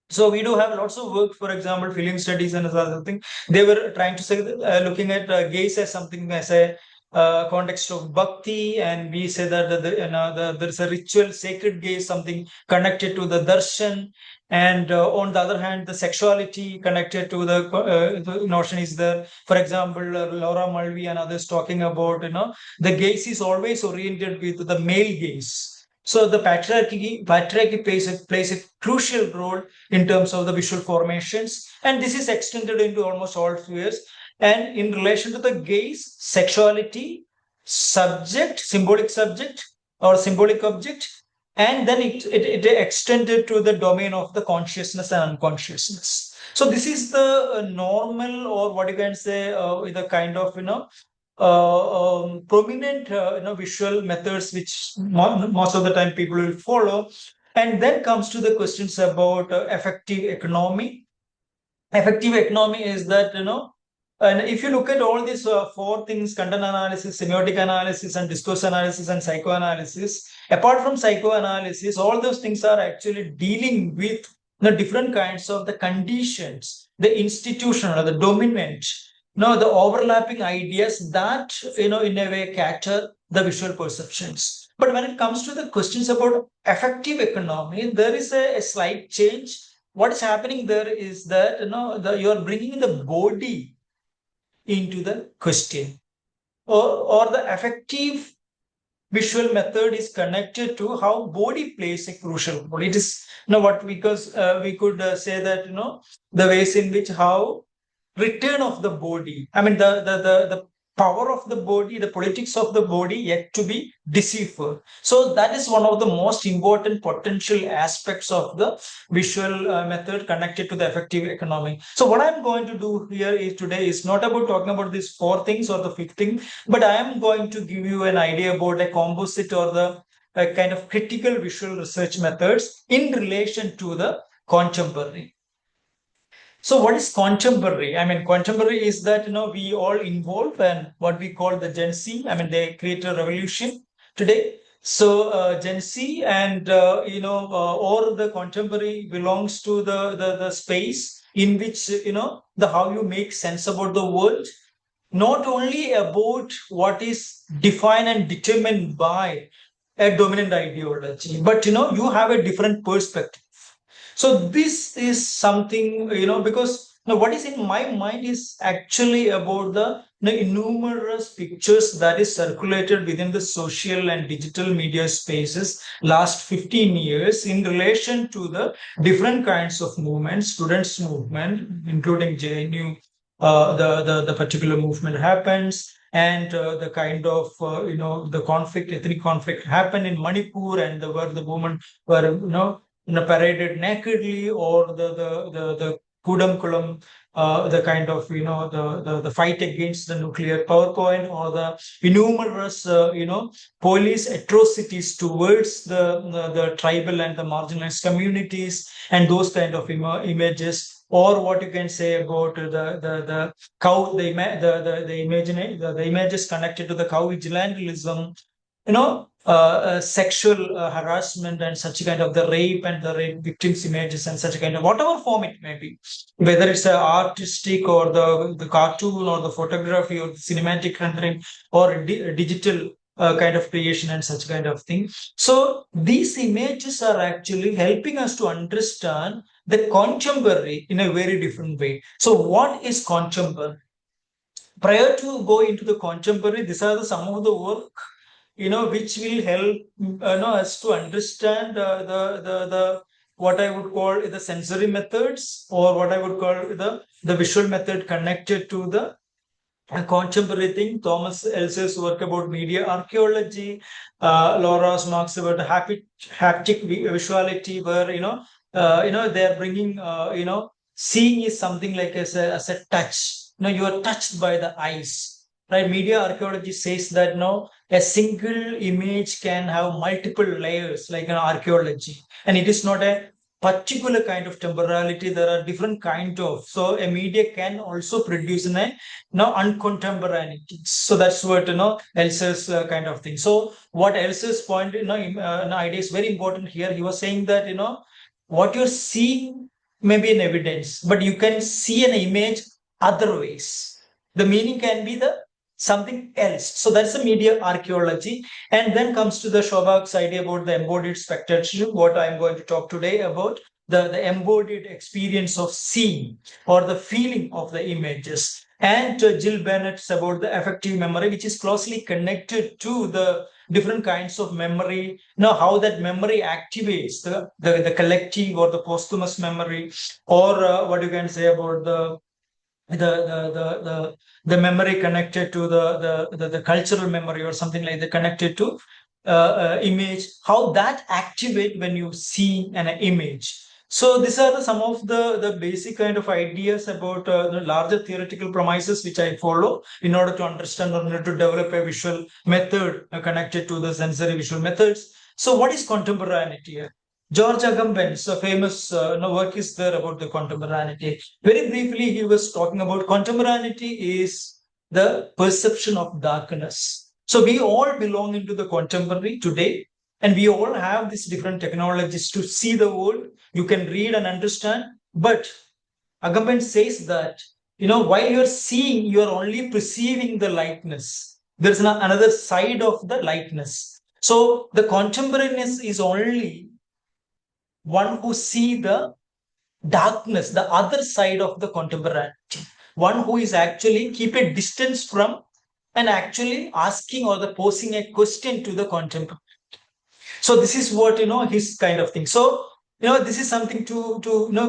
So we do have lots of work, for example, film studies and other thing. They were trying to say, looking at gaze as something as a context of bhakti, and we say that there's a ritual, sacred gaze, something connected to the darshan, and on the other hand, the sexuality connected to the notion is there. For example, Laura Mulvey and others talking about, the gaze is always oriented with the male gaze. So the patriarchy plays a crucial role in terms of the visual formations, and this is extended into almost all spheres. And in relation to the gaze, sexuality, subject, symbolic subject or symbolic object, and then it extended to the domain of the consciousness and unconsciousness. So this is the normal, or what you can say, the kind of prominent visual methods which most of the time people will follow. And then comes to the questions about effective economy. Effective economy is that, and if you look at all these four things: content analysis, semiotic analysis, and discourse analysis, and psychoanalysis, apart from psychoanalysis, all those things are actually dealing with the different kinds of the conditions, the institutional, the dominant, the overlapping ideas that, in a way, cater the visual perceptions. But when it comes to the questions about effective economy, there is a slight change. What is happening there is that, you are bringing the body into the question, or the effective visual method is connected to how body plays a crucial role. It is, what, because we could say that, the ways in which how return of the body, I mean, the power of the body, the politics of the body yet to be deciphered. So that is one of the most important potential aspects of the visual method connected to the effective economy. So what I'm going to do here is today is not about talking about these four things or the fifth thing, but I am going to give you an idea about a composite or the kind of critical visual research methods in relation to the contemporary. So what is contemporary? I mean, contemporary is that, we all involve, and what we call the Gen Z. I mean, they create a revolution today. So Gen Z and, or the contemporary belongs to the space in which, the how you make sense about the world, not only about what is defined and determined by a dominant ideology, but, you have a different perspective. So this is something, because what is in my mind is actually about the numerous pictures that is circulated within the social and digital media spaces last 15 years in relation to the different kinds of movements, students movement, including JNU, the particular movement happens, and the kind of, the conflict, ethnic conflict happened in Manipur, and where the women were, paraded nakedly, or the Kudam, the kind of, the fight against the nuclear power point, or the numerous, police atrocities towards the tribal and the marginalized communities, and those kind of images. Or what you can say about the cow, the images connected to the cow vigilantism, sexual harassment and such kind of the rape and the rape victims images and such kind of whatever form it may be, whether it's artistic or the cartoon or the photography or the cinematic rendering or digital kind of creation and such kind of thing. So these images are actually helping us to understand the contemporary in a very different way. So what is contemporary? Prior to go into the contemporary, these are some of the work, which will help us to understand the what I would call the sensory methods, or what I would call the visual method connected to the a contemporary thing. Thomas Ellis's work about media archaeology, Laura's marks about haptic visuality, where they are bringing seeing is something like as a touch. You are touched by the eyes, right? Media archaeology says that a single image can have multiple layers, like an archaeology, and it is not a particular kind of temporality. There are different kind of, so a media can also produce uncontemporaneity. So that's what Elsa's kind of thing. So what Elsa's point, idea is very important here. He was saying that what you're seeing may be an evidence, but you can see an image other ways. The meaning can be the something else. So that's the media archaeology. And then comes to the Shobak's idea about the embodied spectatorship, what I'm going to talk today about, the embodied experience of seeing or the feeling of the images. And Jill Bennett's about the affective memory, which is closely connected to the different kinds of memory, how that memory activates the collective or the posthumous memory, or what you can say about the memory connected to the cultural memory, or something like that connected to image, how that activate when you see an image. So these are some of the basic kind of ideas about the larger theoretical premises which I follow in order to understand, or in order to develop a visual method connected to the sensory visual methods. So what is contemporaneity? George Agamben's famous work is there about the contemporaneity. Very briefly, he was talking about contemporaneity is the perception of darkness. So we all belong into the contemporary today, and we all have these different technologies to see the world. You can read and understand, but Agamben says that while you're seeing, you're only perceiving the lightness. There's another side of the lightness. So the contemporaneous is only one who see the darkness, the other side of the contemporaneity, one who is actually keep a distance from and actually asking or the posing a question to the contemporary. So this is what his kind of thing. So this is something to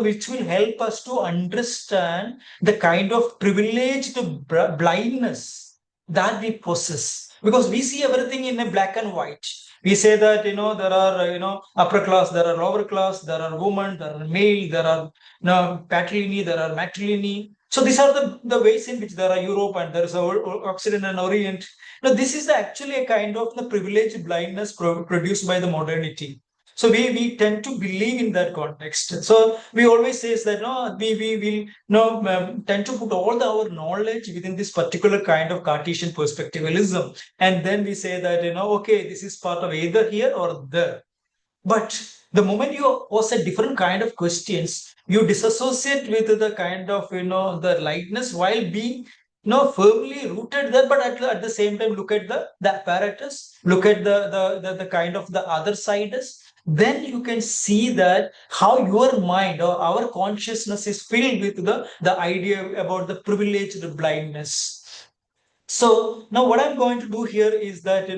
which will help us to understand the kind of privileged blindness that we possess, because we see everything in a black and white. We say that there are upper class, there are lower class, there are women, there are male, there are patrilineal, there are matrilineal. So these are the ways in which there are Europe and there is Occident and Orient. Now this is actually a kind of the privileged blindness produced by the modernity. So we tend to believe in that context. So we always say that we tend to put all our knowledge within this particular kind of Cartesian perspectivalism, and then we say that okay, this is part of either here or there. But the moment you pose a different kind of questions, you disassociate with the kind of the lightness while being firmly rooted there, but at the same time look at the apparatus, look at the kind of the other side is. Then you can see that how your mind or our consciousness is filled with the idea about the privileged blindness. So now what I'm going to do here is that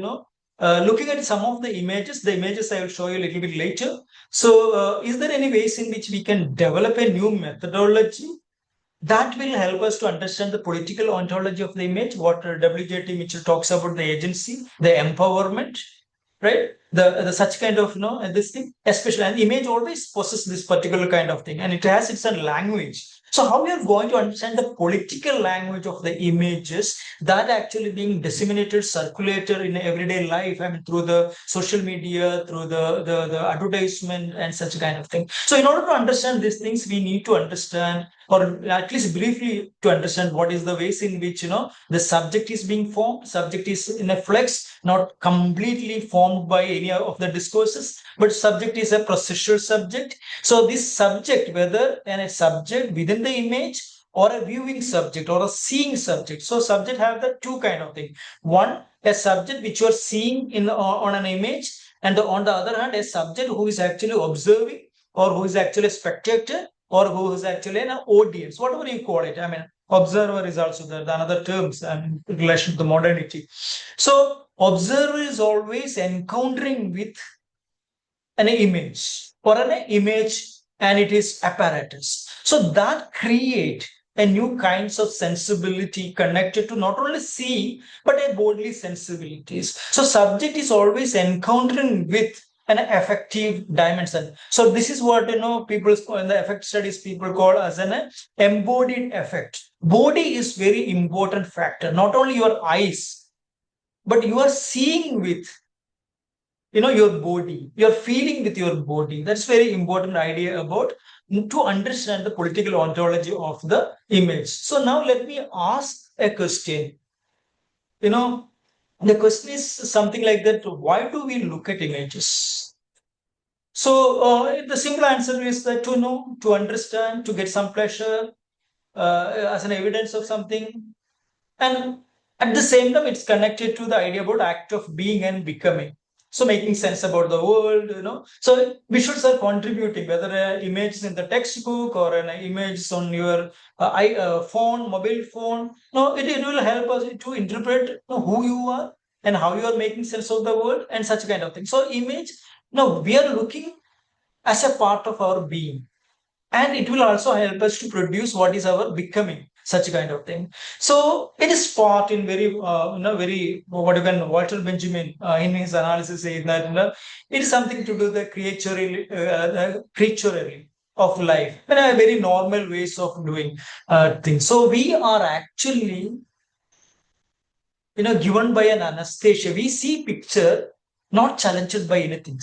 looking at some of the images I will show you a little bit later. So is there any ways in which we can develop a new methodology that will help us to understand the political ontology of the image, what W.J.T. Mitchell talks about, the agency, the empowerment, right? The such kind of this thing, especially an image always possesses this particular kind of thing, and it has its own language. So how we are going to understand the political language of the images that actually being disseminated, circulated in everyday life, I mean through the social media, through the advertisement and such kind of thing. So in order to understand these things, we need to understand, or at least briefly to understand, what is the ways in which the subject is being formed. Subject is in a flex, not completely formed by any of the discourses, but subject is a processual subject. So this subject, whether a subject within the image or a viewing subject or a seeing subject. So subject have the two kind of thing. One, a subject which you are seeing in on an image, and on the other hand, a subject who is actually observing, or who is actually a spectator, or who is actually an audience, whatever you call it. I mean, observer is also there, the another terms in relation to modernity. So observer is always encountering with an image, or an image and it is apparatus. So that create a new kinds of sensibility connected to not only seeing but a bodily sensibilities. So subject is always encountering with an affective dimension. So this is what people in the affect studies people call as an embodied affect. Body is very important factor. Not only your eyes, but you are seeing with your body, you're feeling with your body. That's very important idea about to understand the political ontology of the image. So now let me ask a question. The question is something like that: why do we look at images? So the simple answer is that to know, to understand, to get some pleasure as an evidence of something. And at the same time, it's connected to the idea about act of being and becoming. So making sense about the world. So visuals are contributing, whether an image is in the textbook or an image on your phone, mobile phone. No, it will help us to interpret who you are and how you are making sense of the world and such kind of thing. So image, no, we are looking as a part of our being, and it will also help us to produce what is our becoming, such kind of thing. So it is part in very what you can Walter Benjamin in his analysis says that it is something to do the creaturely of life and a very normal ways of doing things. So we are actually given by an anesthesia. We see picture not challenged by anything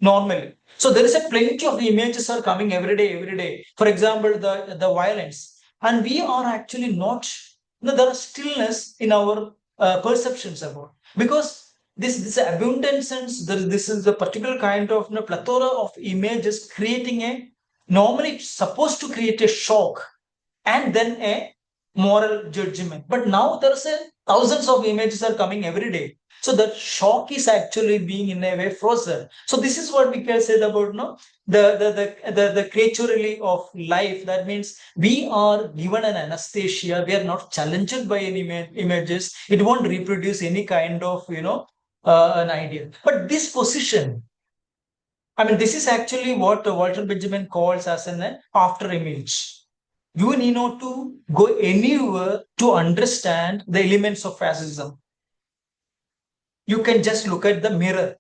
normally. So there is a plenty of images are coming every day. For example, the violence, and we are actually not. There are stillness in our perceptions about, because this abundance, this is a particular kind of plethora of images creating a, normally it's supposed to create a shock and then a moral judgment. But now there's a thousands of images are coming every day. So the shock is actually being in a way frozen. So this is what we can say about the creaturely of life. That means we are given an anesthesia. We are not challenged by any images. It won't reproduce any kind of an idea. But this position, I mean, this is actually what Walter Benjamin calls as an after image. You need not to go anywhere to understand the elements of fascism. You can just look at the mirror.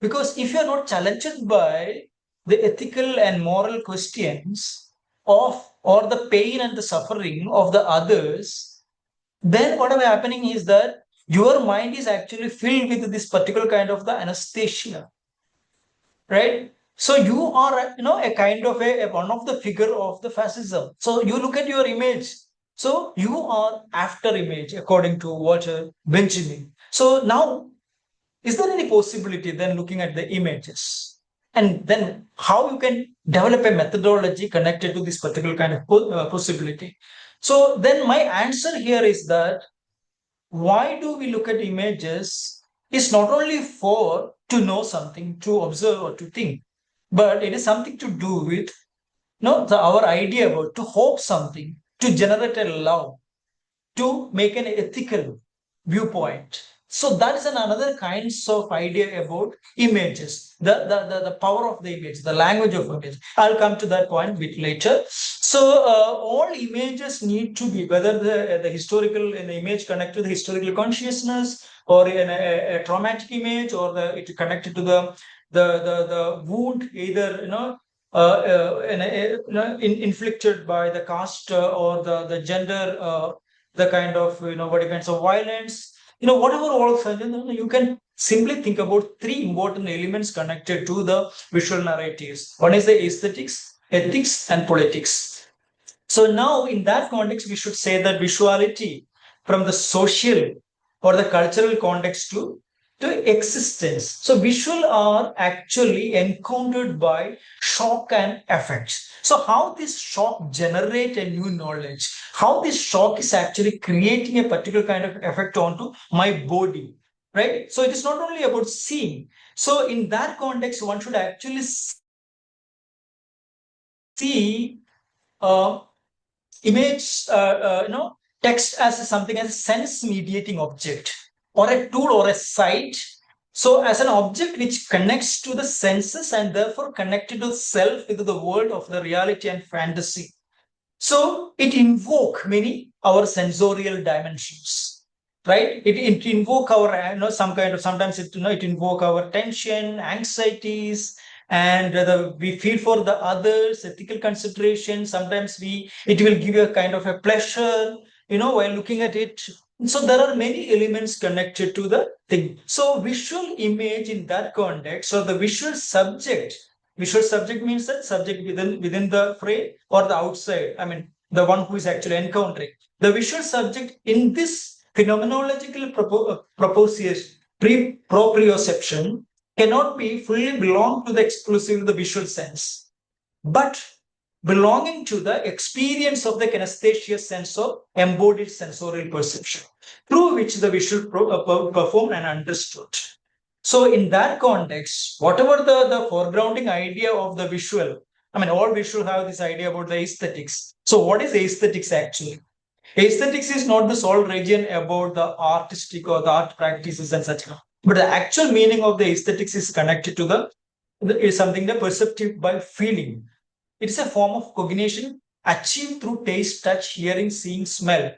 Because if you are not challenged by the ethical and moral questions of or the pain and the suffering of the others, then what is happening is that your mind is actually filled with this particular kind of the anesthesia, right? So you are a kind of a one of the figure of the fascism. So you look at your image, so you are after image according to Walter Benjamin. So now, is there any possibility then looking at the images and then how you can develop a methodology connected to this particular kind of possibility? So then my answer here is that why do we look at images is not only for to know something, to observe or to think, but it is something to do with our idea about to hope something, to generate a love, to make an ethical viewpoint. So that is another kinds of idea about images, the power of the image, the language of image. I'll come to that point a bit later. So all images need to be, whether the historical in the image connected to the historical consciousness or in a traumatic image, or it connected to the wound, either inflicted by the caste or the gender, the kind of what kinds of violence, whatever all such, you can simply think about three important elements connected to the visual narratives. One is the aesthetics, ethics, and politics. So now in that context, we should say that visuality from the social or the cultural context to existence. So visual are actually encountered by shock and effects. So how this shock generate a new knowledge, how this shock is actually creating a particular kind of effect onto my body, right? So it is not only about seeing. So in that context, one should actually see image, text as something as a sense mediating object or a tool or a site So as an object which connects to the senses and therefore connected to self into the world of the reality and fantasy. So it invoke many our sensorial dimensions, right? It invoke our some kind of, sometimes it invoke our tension, anxieties, and we feel for the others, ethical consideration. Sometimes it will give you a kind of a pleasure, while looking at it. So there are many elements connected to the thing. So visual image in that context, or the visual subject. Visual subject means that subject within the frame or the outside. I mean, the one who is actually encountering. The visual subject in this phenomenological proprioception cannot be fully belong to the exclusive the visual sense, but belonging to the experience of the kinesthesia sense of embodied sensorial perception, through which the visual performed and understood. So in that context, whatever the foregrounding idea of the visual, I mean, all visual have this idea about the aesthetics. So what is aesthetics actually? Aesthetics is not the sole region about the artistic or the art practices and such. But the actual meaning of the aesthetics is connected to is something that perceptive by feeling. It is a form of cognition achieved through taste, touch, hearing, seeing, smell.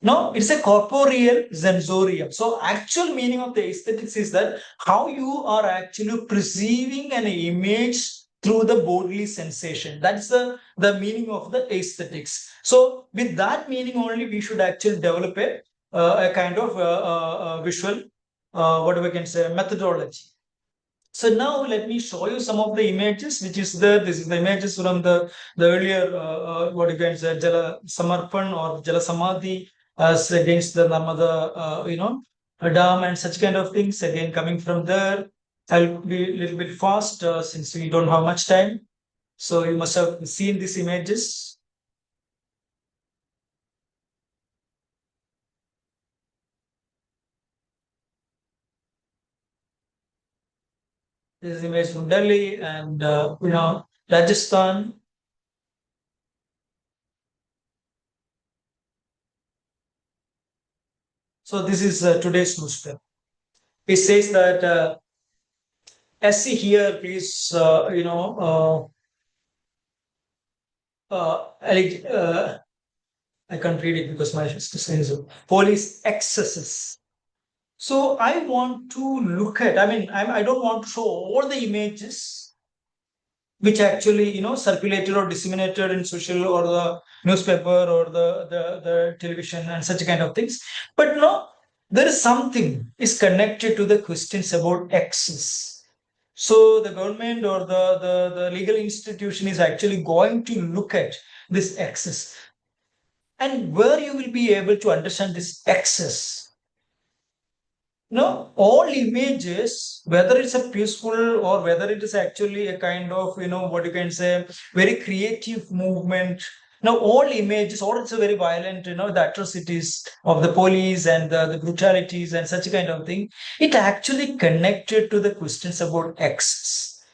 No, it's a corporeal sensorium. So actual meaning of the aesthetics is that how you are actually perceiving an image through the bodily sensation. That's the meaning of the aesthetics. So with that meaning only, we should actually develop a kind of visual, what we can say, methodology. So now let me show you some of the images, which is this is the images from the earlier, what you can say, Jala Samarpan or Jala Samadhi, as against the Narmada, dam and such kind of things. Again, coming from there, I'll be a little bit fast since we don't have much time. So you must have seen these images. This is image from Delhi and Rajasthan. So this is today's newspaper. It says that see here, please, I can't read it because my screen is police excesses. So I want to look at, I don't want to show all the images which actually, circulated or disseminated in social or the newspaper or the television and such kind of things. But no, there is something is connected to the questions about excess. So the government or the legal institution is actually going to look at this excess, and where you will be able to understand this excess. All images, whether it's a peaceful or whether it is actually a kind of, what you can say, very creative movement. Now, all images, or it's a very violent, the atrocities of the police and the brutalities and such kind of thing, it actually connected to the questions about excess,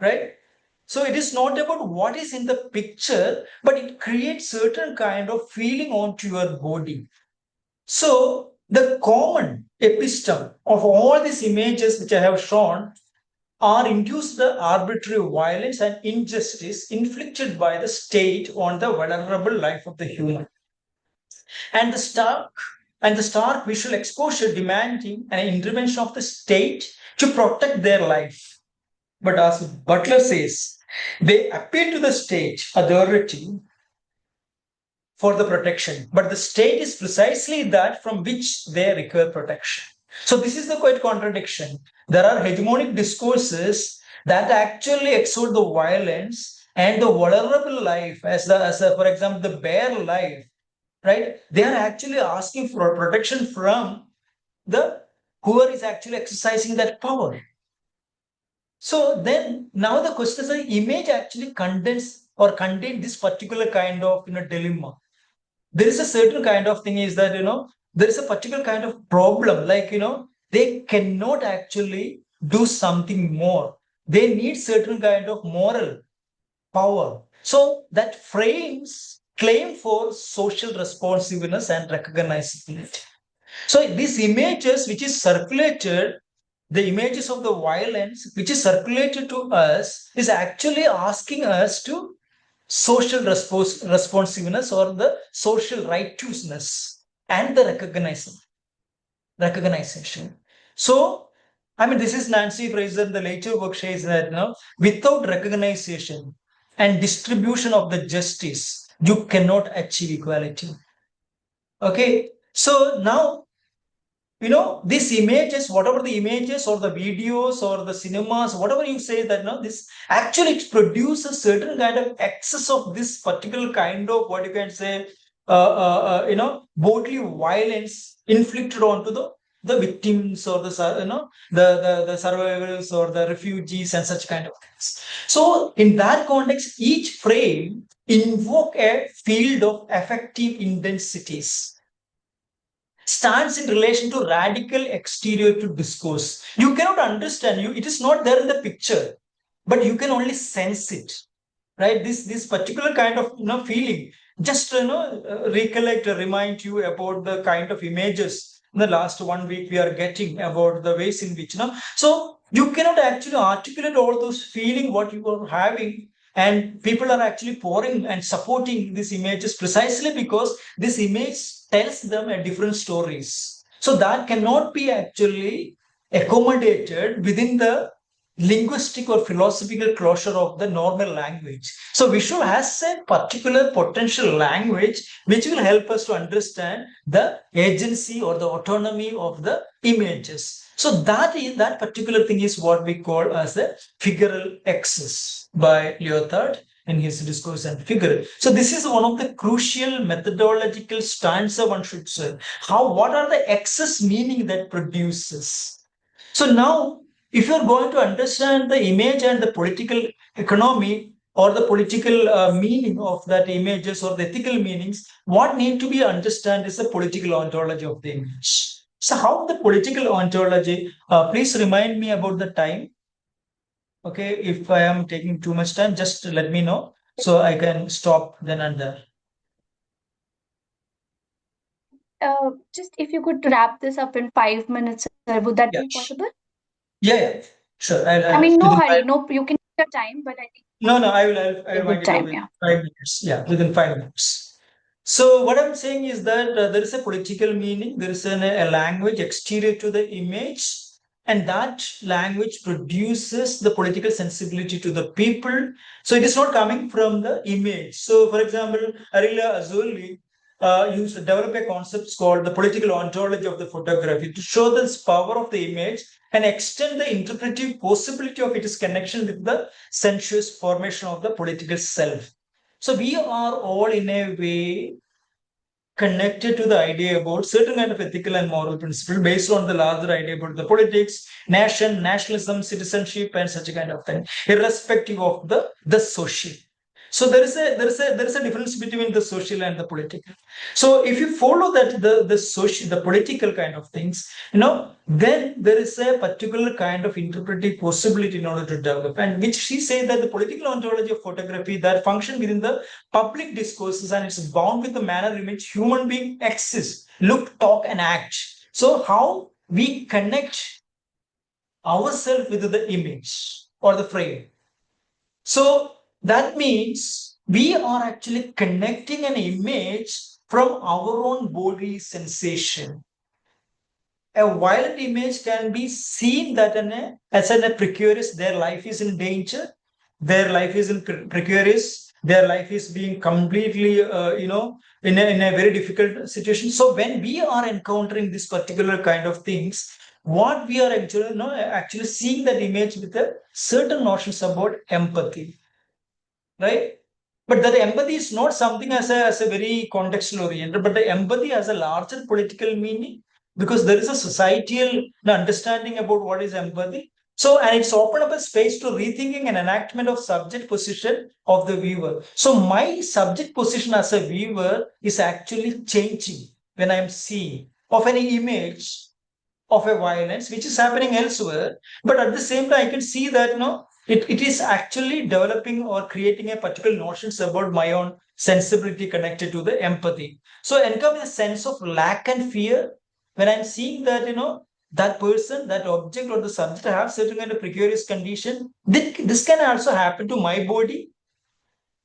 right? So it is not about what is in the picture, but it creates certain kind of feeling onto your body. So the common episteme of all these images which I have shown are induced the arbitrary violence and injustice inflicted by the state on the vulnerable life of the human. And the stark visual exposure demanding an intervention of the state to protect their life. But as Butler says, they appeal to the state authority for the protection, but the state is precisely that from which they require protection. So this is the quite contradiction. There are hegemonic discourses that actually exert the violence and the vulnerable life, as for example, the bare life, right? They are actually asking for protection from the whoever is actually exercising that power. So then now the question is, the image actually contain this particular kind of dilemma. There is a certain kind of thing is that there is a particular kind of problem, like they cannot actually do something more. They need certain kind of moral power. So that frames claim for social responsiveness and recognizability. So these images which is circulated the images of the violence which is circulated to us is actually asking us to social responsiveness or the social righteousness and the recognition. So, I mean, this is Nancy Fraser. The later work says that without recognition and distribution of the justice, you cannot achieve equality. Okay, so now these images, whatever the images or the videos or the cinemas, whatever you say that this actually it produces certain kind of excess of this particular kind of what you can say, bodily violence inflicted onto the victims or the survivors or the refugees and such kind of things. So in that context, each frame invoke a field of affective intensities, stands in relation to radical exterior to discourse. You cannot understand, it is not there in the picture, but you can only sense it, right? This particular kind of feeling. Just recollect, remind you about the kind of images in the last 1 week we are getting about the ways in which so you cannot actually articulate all those feeling what you are having, and people are actually pouring and supporting these images precisely because this image tells them a different stories. So that cannot be actually accommodated within the linguistic or philosophical closure of the normal language. So visual has a particular potential language which will help us to understand the agency or the autonomy of the images. So that particular thing is what we call as a figural excess by Lyotard in his discourse and figure. So this is one of the crucial methodological stanza one should say. What are the excess meaning that produces? So now, if you're going to understand the image and the political economy or the political meaning of that images or the ethical meanings, what need to be understood is the political ontology of the image. So how the political ontology, please remind me about the time. Okay, if I am taking too much time, just let me know so I can stop then and there.
Just if you could wrap this up in 5 minutes, would that
Yeah.
be possible?
Yeah, sure.
I mean, no hurry. No, you can take your time, but I think
No, I will
a
wind
good
it up
time.
in
Yeah.
5 minutes. Yeah, within 5 minutes. So what I'm saying is that there is a political meaning, there is a language exterior to the image, and that language produces the political sensibility to the people. So it is not coming from the image. So for example, Arila Azuli used to develop a concept called the political ontology of the photography to show this power of the image and extend the interpretive possibility of its connection with the sensuous formation of the political self. So we are all in a way connected to the idea about certain kind of ethical and moral principle based on the larger idea about the politics, nation, nationalism, citizenship, and such a kind of thing, irrespective of the social. So there is a difference between the social and the political. So if you follow that the social, the political kind of things, then there is a particular kind of interpretive possibility in order to develop, and which she said that the political ontology of photography that function within the public discourses and it's bound with the manner in which human being exists, look, talk, and act. So how we connect ourselves with the image or the frame. So that means we are actually connecting an image from our own body sensation. A violent image can be seen that as a precarious, their life is in danger, their life is in precarious, their life is being completely, in a very difficult situation. So when we are encountering this particular kind of things, what we are actually seeing that image with a certain notions about empathy, right? But that empathy is not something as a very contextual oriented, but the empathy has a larger political meaning because there is a societal understanding about what is empathy. So, and it's opened up a space to rethinking and enactment of subject position of the viewer. So, my subject position as a viewer is actually changing when I'm seeing of any image of a violence which is happening elsewhere, but at the same time I can see that it is actually developing or creating a particular notions about my own sensibility connected to the empathy. So encountering a sense of lack and fear when I'm seeing that that person, that object or the subject have certain kind of precarious condition, this can also happen to my body,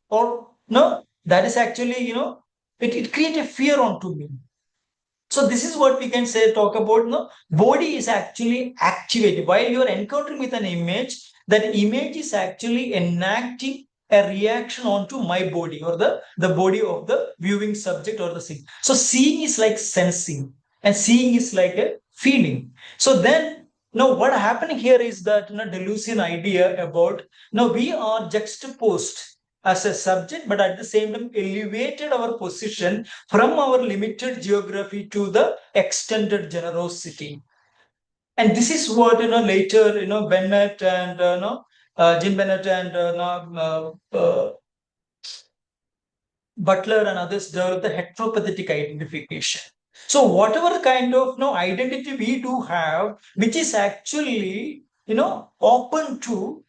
or no, that is actually, it create a fear onto me. So this is what we can say, talk about, no, body is actually activated. While you are encountering with an image, that image is actually enacting a reaction onto my body or the body of the viewing subject or the thing. So seeing is like sensing and seeing is like a feeling. So then, now what happened here is that, delusion idea about, now we are juxtaposed as a subject, but at the same time elevated our position from our limited geography to the extended generosity. And this is what, later, Bennett and, Jim Bennett and Butler and others developed the heteropathetic identification. So whatever kind of identity we do have, which is actually, open to,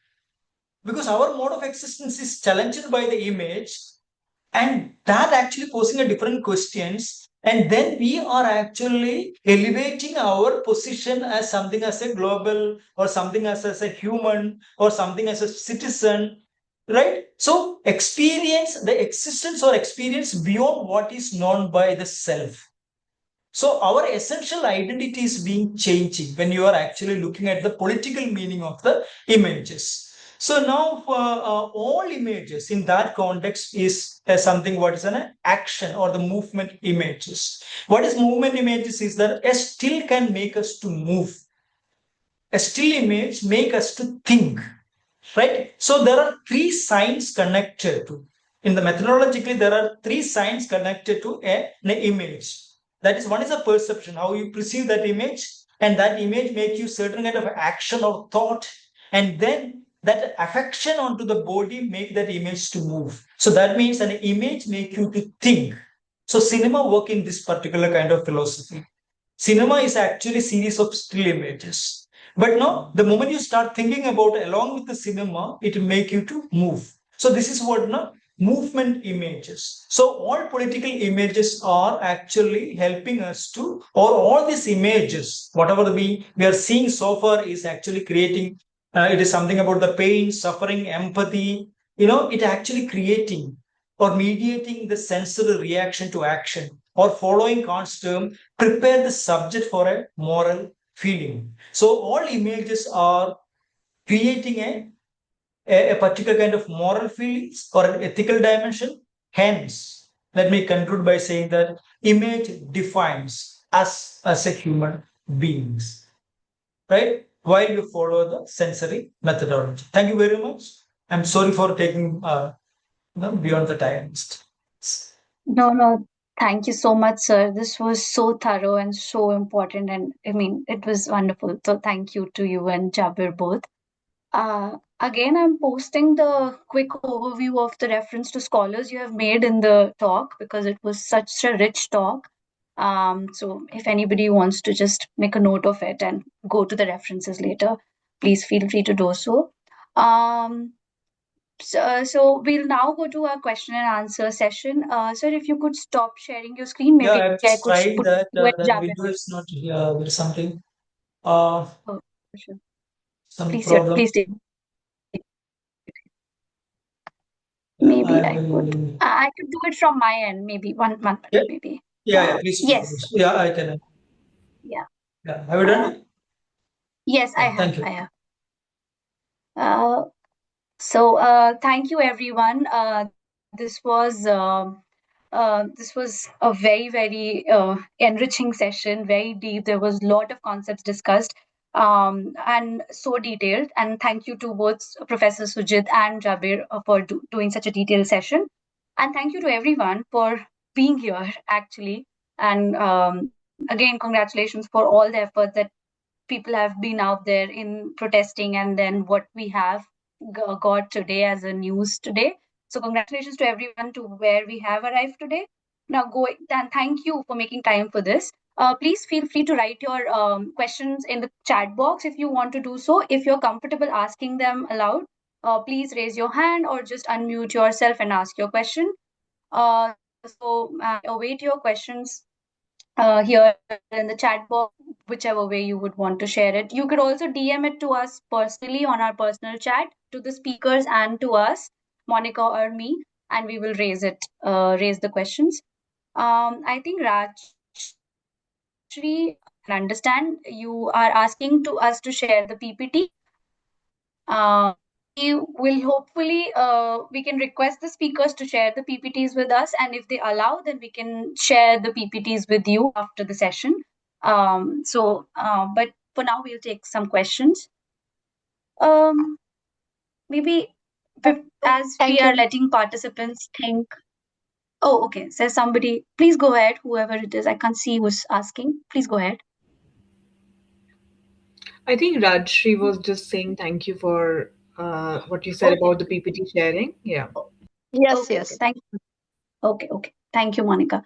because our mode of existence is challenged by the image, and that actually posing a different questions, and then we are actually elevating our position as something as a global, or something as a human, or something as a citizen, right? So experience the existence or experience beyond what is known by the self. So our essential identity is being changing when you are actually looking at the political meaning of the images. So now all images in that context is something what is an action or the movement images. What is movement images is that a still can make us to move. A still image make us to think, right? So there are three signs connected to, in the methodologically, there are three signs connected to an image. That is, one is a perception, how you perceive that image, and that image make you certain kind of action or thought, and then that affection onto the body make that image to move. So that means an image make you to think. So cinema work in this particular kind of philosophy. Cinema is actually series of still images. But no, the moment you start thinking about along with the cinema, it will make you to move. So this is what movement images. So all political images are actually helping us to, or all these images, whatever we are seeing so far is actually creating, it is something about the pain, suffering, empathy, it actually creating or mediating the sensory reaction to action, or following Kant's term, prepare the subject for a moral feeling. So all images are creating a particular kind of moral feelings or an ethical dimension. Hence, let me conclude by saying that image defines us as a human beings, right? While you follow the sensory methodology. Thank you very much. I'm sorry for taking beyond the time.
No, no, thank you so much, sir. This was so thorough and so important, and I mean, it was wonderful. So thank you to you and Jabir both. Again, I'm posting the quick overview of the reference to scholars you have made in the talk because it was such a rich talk. So if anybody wants to just make a note of it and go to the references later, please feel free to do so. Um, so we'll now go to our question and answer session. Sir, if you could stop sharing your screen,
Yeah,
maybe
I'm
I
just
could
trying
put
that
you and
that
Jabir
video
on.
is not there is something uh
Oh, sure.
some
Please, sir,
problem.
please take.
Yeah,
Maybe
I
I could.
will.
I could do it from my end. Maybe one
Yeah,
minute. Maybe.
yeah, please do
Yes.
this. Yeah, I can.
Yeah.
Yeah, have you done
Uh,
it?
yes, I
Yeah,
have.
thank you.
I have. Uh, thank you, everyone. This was a very enriching session, very deep. There was a lot of concepts discussed, and so detailed. And thank you to both Professor Sujith and Jabir for doing such a detailed session. And thank you to everyone for being here, actually. And again, congratulations for all the effort that people have been out there in protesting, and then what we have got today as a news today. So congratulations to everyone to where we have arrived today. Now go and thank you for making time for this. Please feel free to write your questions in the chat box if you want to do so. If you're comfortable asking them aloud, please raise your hand or just unmute yourself and ask your question. So I await your questions here in the chat box, whichever way you would want to share it. You could also DM it to us personally on our personal chat, to the speakers and to us, Monica or me, and we will raise the questions. I think Rajshri, can understand you are asking to us to share the PPT. We will hopefully we can request the speakers to share the PPTs with us, and if they allow, then we can share the PPTs with you after the session. But for now, we'll take some questions. Maybe as we are letting participants think. Oh, okay. Says somebody. Please go ahead. Whoever it is, I can't see who's asking. Please go ahead.
I think Rajshri was just saying thank you for what you said about the PPT sharing. Yeah.
Yes, okay, yes. Okay, thank you. Okay. Thank you, Monica.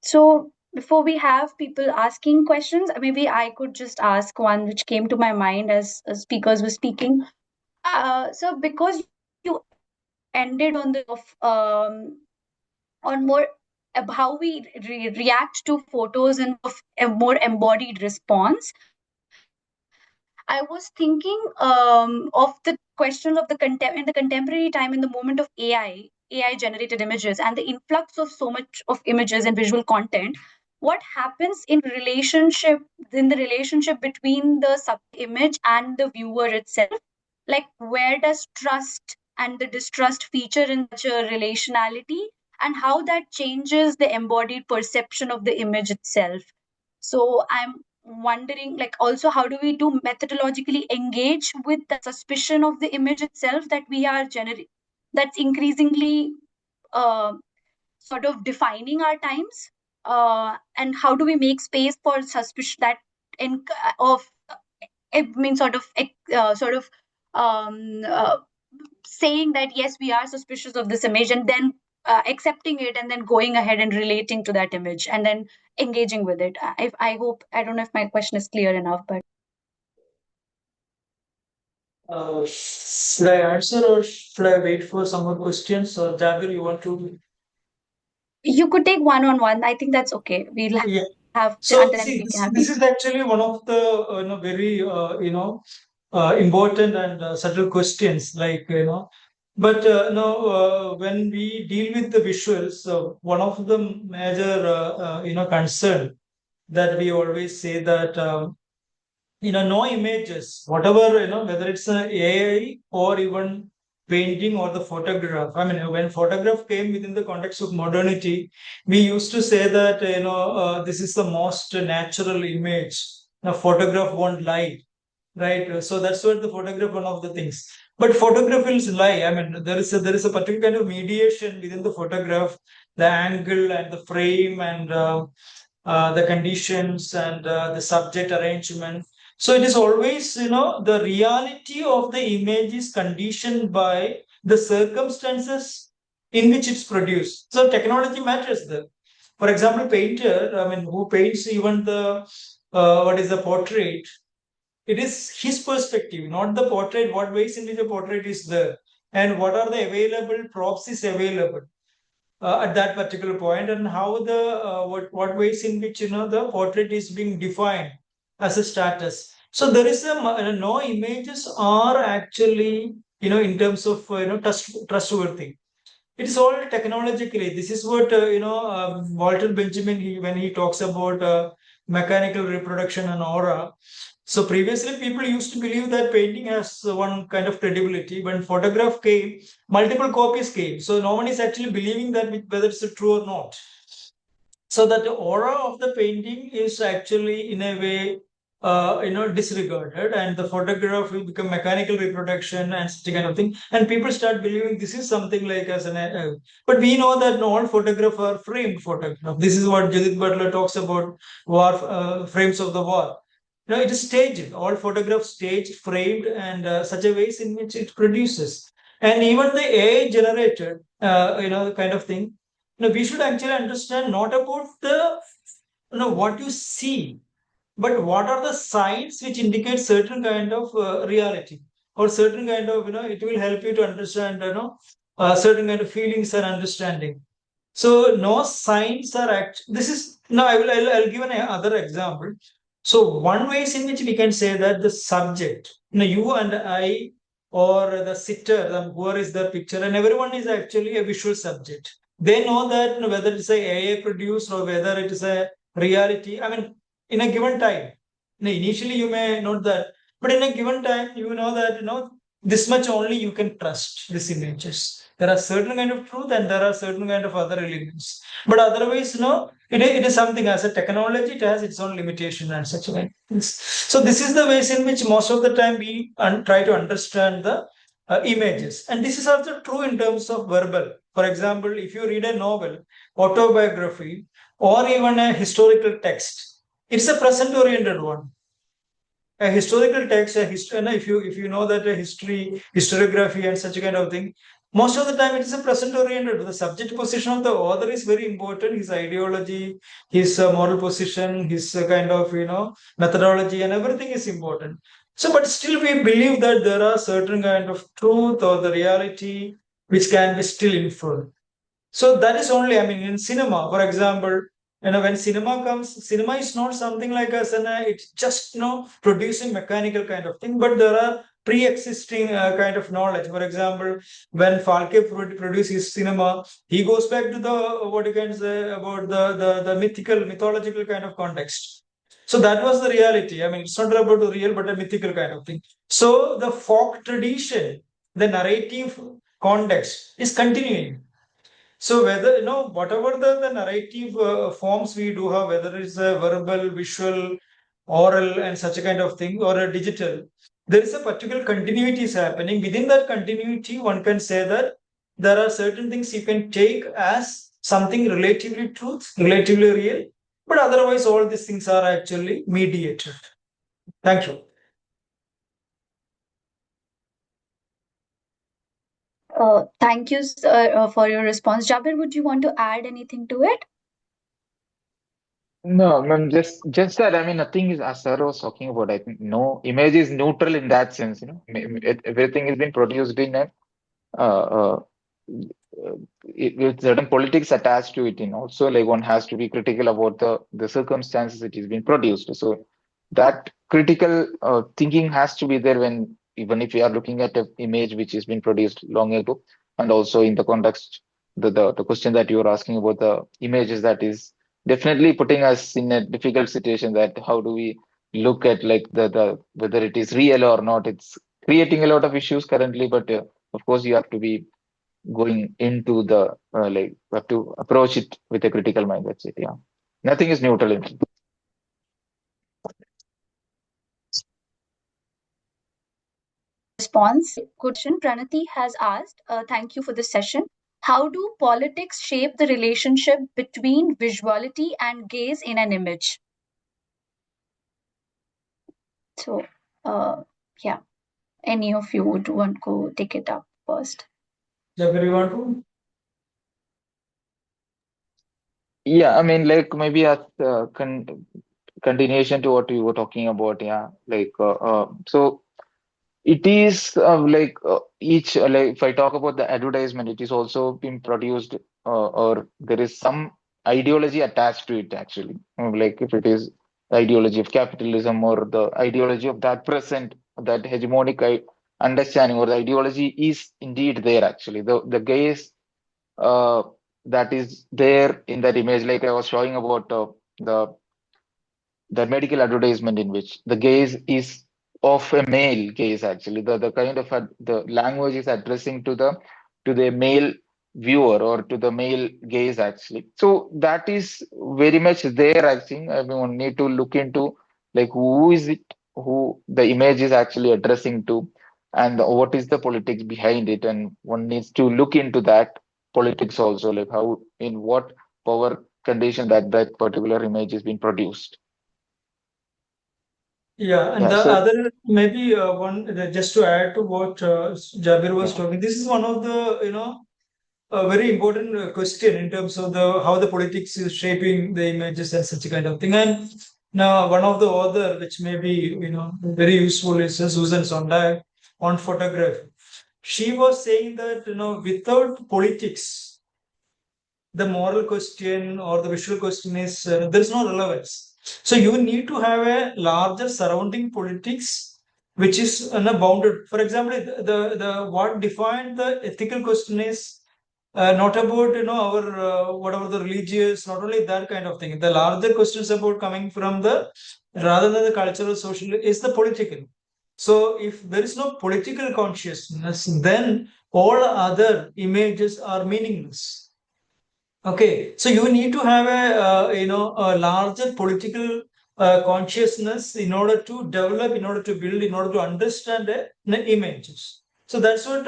So before we have people asking questions, maybe I could just ask one which came to my mind as speakers were speaking. So because you ended on the on more how we react to photos and of a more embodied response, I was thinking of the question of in the contemporary time, in the moment of AI generated images, and the influx of so much of images and visual content. What happens in the relationship between the sub image and the viewer itself? Like, where does trust and the distrust feature in such a relationality, and how that changes the embodied perception of the image itself? So I'm wondering, like, also, how do we do methodologically engage with the suspicion of the image itself that we are that's increasingly uh, sort of defining our times, and how do we make space for suspicion that in of I mean sort of saying that yes, we are suspicious of this image, and then accepting it, and then going ahead and relating to that image, and then engaging with it. I hope, I don't know if my question is clear enough, but
Should I answer or should I wait for some more questions? Or Jabir, you want to?
you could take one-on-one. I think that's okay. We'll
Yeah.
have
So
until then
see,
we can
this,
have
this
people.
is actually one of the very important and subtle questions, like But when we deal with the visuals, one of the major concern that we always say that no images, whatever whether it's a AI or even painting or the photograph. I mean, when photograph came within the context of modernity, we used to say that this is the most natural image. A photograph won't lie, right? So that's what the photograph, one of the things. But photograph is lie. I mean, there is a particular kind of mediation within the photograph, the angle and the frame and the conditions and the subject arrangement. So it is always, the reality of the image is conditioned by the circumstances in which it's produced. So technology matters there. For example, painter, I mean, who paints even the what is the portrait, it is his perspective, not the portrait, what ways in which a portrait is there, and what are the available props is available at that particular point, and how the what ways in which the portrait is being defined as a status. So there is no images are actually in terms of trustworthy. It is all technologically. This is what Walter Benjamin, when he talks about mechanical reproduction and aura. So previously, people used to believe that painting has one kind of credibility. When photograph came, multiple copies came. So no one is actually believing that whether it's true or not. So that the aura of the painting is actually in a way disregarded, and the photograph will become mechanical reproduction and such kind of thing, and people start believing this is something like as an but we know that all photographs are framed photograph. This is what Judith Butler talks about, war frames of the war. It is staged, all photographs staged, framed, and such a ways in which it produces. And even the AI generated kind of thing, we should actually understand not about the what you see, but what are the signs which indicate certain kind of reality, or certain kind of it will help you to understand certain kind of feelings and understanding. So no signs are this is No, I'll give another example. So one ways in which we can say that the subject, you and I, or the sitter, the whoever is the picture, and everyone is actually a visual subject. They know that whether it's a AI produced or whether it is a reality. I mean, in a given time, initially you may note that, but in a given time, you know that this much only you can trust these images. There are certain kind of truth and there are certain kind of other elements. But otherwise, it is something as a technology, it has its own limitation and such like things. So this is the ways in which most of the time we try to understand the images. And this is also true in terms of verbal. For example, if you read a novel, autobiography, or even a historical text, it's a present-oriented one. A historical text, if you know that a historiography and such kind of thing, most of the time it is a present oriented. The subject position of the author is very important. His ideology, his moral position, his kind of methodology, and everything is important. So, but still we believe that there are certain kind of truth or the reality which can be still inferred. So that is only, I mean, in cinema, for example, when cinema comes, cinema is not something like us, and it's just producing mechanical kind of thing, but there are pre-existing kind of knowledge. For example, when Falke produced his cinema, he goes back to the what you can say about the mythological kind of context. So that was the reality. I mean, it's not about the real, but a mythical kind of thing. So the folk tradition, the narrative context is continuing. So whether whatever the narrative forms we do have, whether it's a verbal, visual, oral, and such a kind of thing, or a digital, there is a particular continuity is happening. Within that continuity, one can say that there are certain things you can take as something relatively truth, relatively real, but otherwise all these things are actually mediated. Thank you.
Thank you, sir, for your response. Jabir, would you want to add anything to it?
No, ma'am, just that. I mean, nothing is as sir was talking about. I think no image is neutral in that sense. Everything has been produced in a uh, uh, with certain politics attached to it. And also, like one has to be critical about the circumstances it is being produced. So that critical thinking has to be there when even if we are looking at an image which has been produced long ago, and also in the context the question that you were asking about the images, that is definitely putting us in a difficult situation, that how do we look at like the whether it is real or not. It's creating a lot of issues currently, but of course you have to be going into the like you have to approach it with a critical mind. That's it. Yeah, nothing is neutral in it.
Response. Good question. Pranati has asked, thank you for this session. How do politics shape the relationship between visuality and gaze in an image? So, yeah, any of you would want to take it up first?
Jabir, you want to?
Yeah, I mean, like maybe as continuation to what we were talking about. Yeah, like so it is like each like if I talk about the advertisement, it is also been produced or there is some ideology attached to it actually. Like if it is ideology of capitalism or the ideology of that present, that hegemonic understanding or the ideology is indeed there actually. The gaze uh, that is there in that image, like I was showing about the the medical advertisement in which the gaze is of a male gaze actually, the kind of the language is addressing to the male viewer or to the male gaze actually. So that is very much there. I think everyone need to look into like who is it, who the image is actually addressing to, and what is the politics behind it, and one needs to look into that politics also, like how in what power condition that particular image is being produced.
Yeah, and
Yeah,
the
so
other maybe just to add to what Jabir was
yeah,
talking, this is one of the a very important question in terms of the how the politics is shaping the images and such kind of thing. And now one of the author which may be very useful is Susan Sontag on photography. She was saying that without politics the moral question or the visual question is there is no relevance. So you need to have a larger surrounding politics which is bounded. For example, the what defined the ethical question is not about our whatever the religious, not only that kind of thing. The larger questions about coming from the rather than the cultural, social is the political. So if there is no political consciousness, then all other images are meaningless. Okay, so you need to have a larger political consciousness in order to develop, in order to build, in order to understand the images. So that's what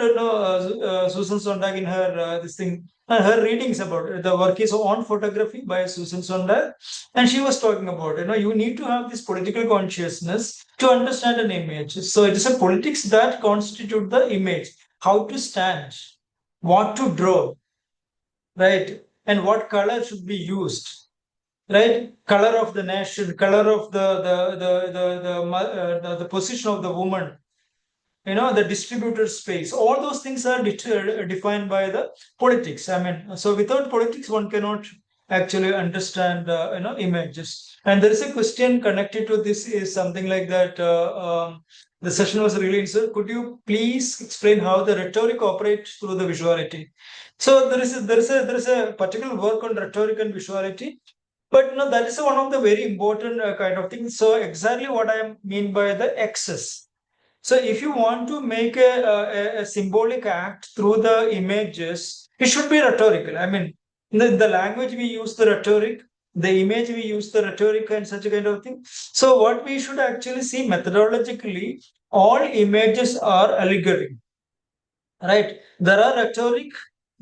Susan Sontag in her this thing, her readings about it. The work is on photography by Susan Sontag, and she was talking about you need to have this political consciousness to understand an image. So it is a politics that constitute the image, how to stand, what to draw, right, and what color should be used, right, color of the nation, color of the position of the woman, the distributed space, all those things are defined by the politics. I mean, so without politics one cannot actually understand images. And there is a question connected to this is something like that the session was really interesting. Could you please explain how the rhetoric operates through the visuality? So there is a particular work on rhetoric and visuality, but that is one of the very important kind of things. So exactly what I mean by the excess. So if you want to make a symbolic act through the images, it should be rhetorical. I mean, the language we use the rhetoric, the image we use the rhetoric, and such a kind of thing. So what we should actually see methodologically, all images are allegory, right? There are rhetoric,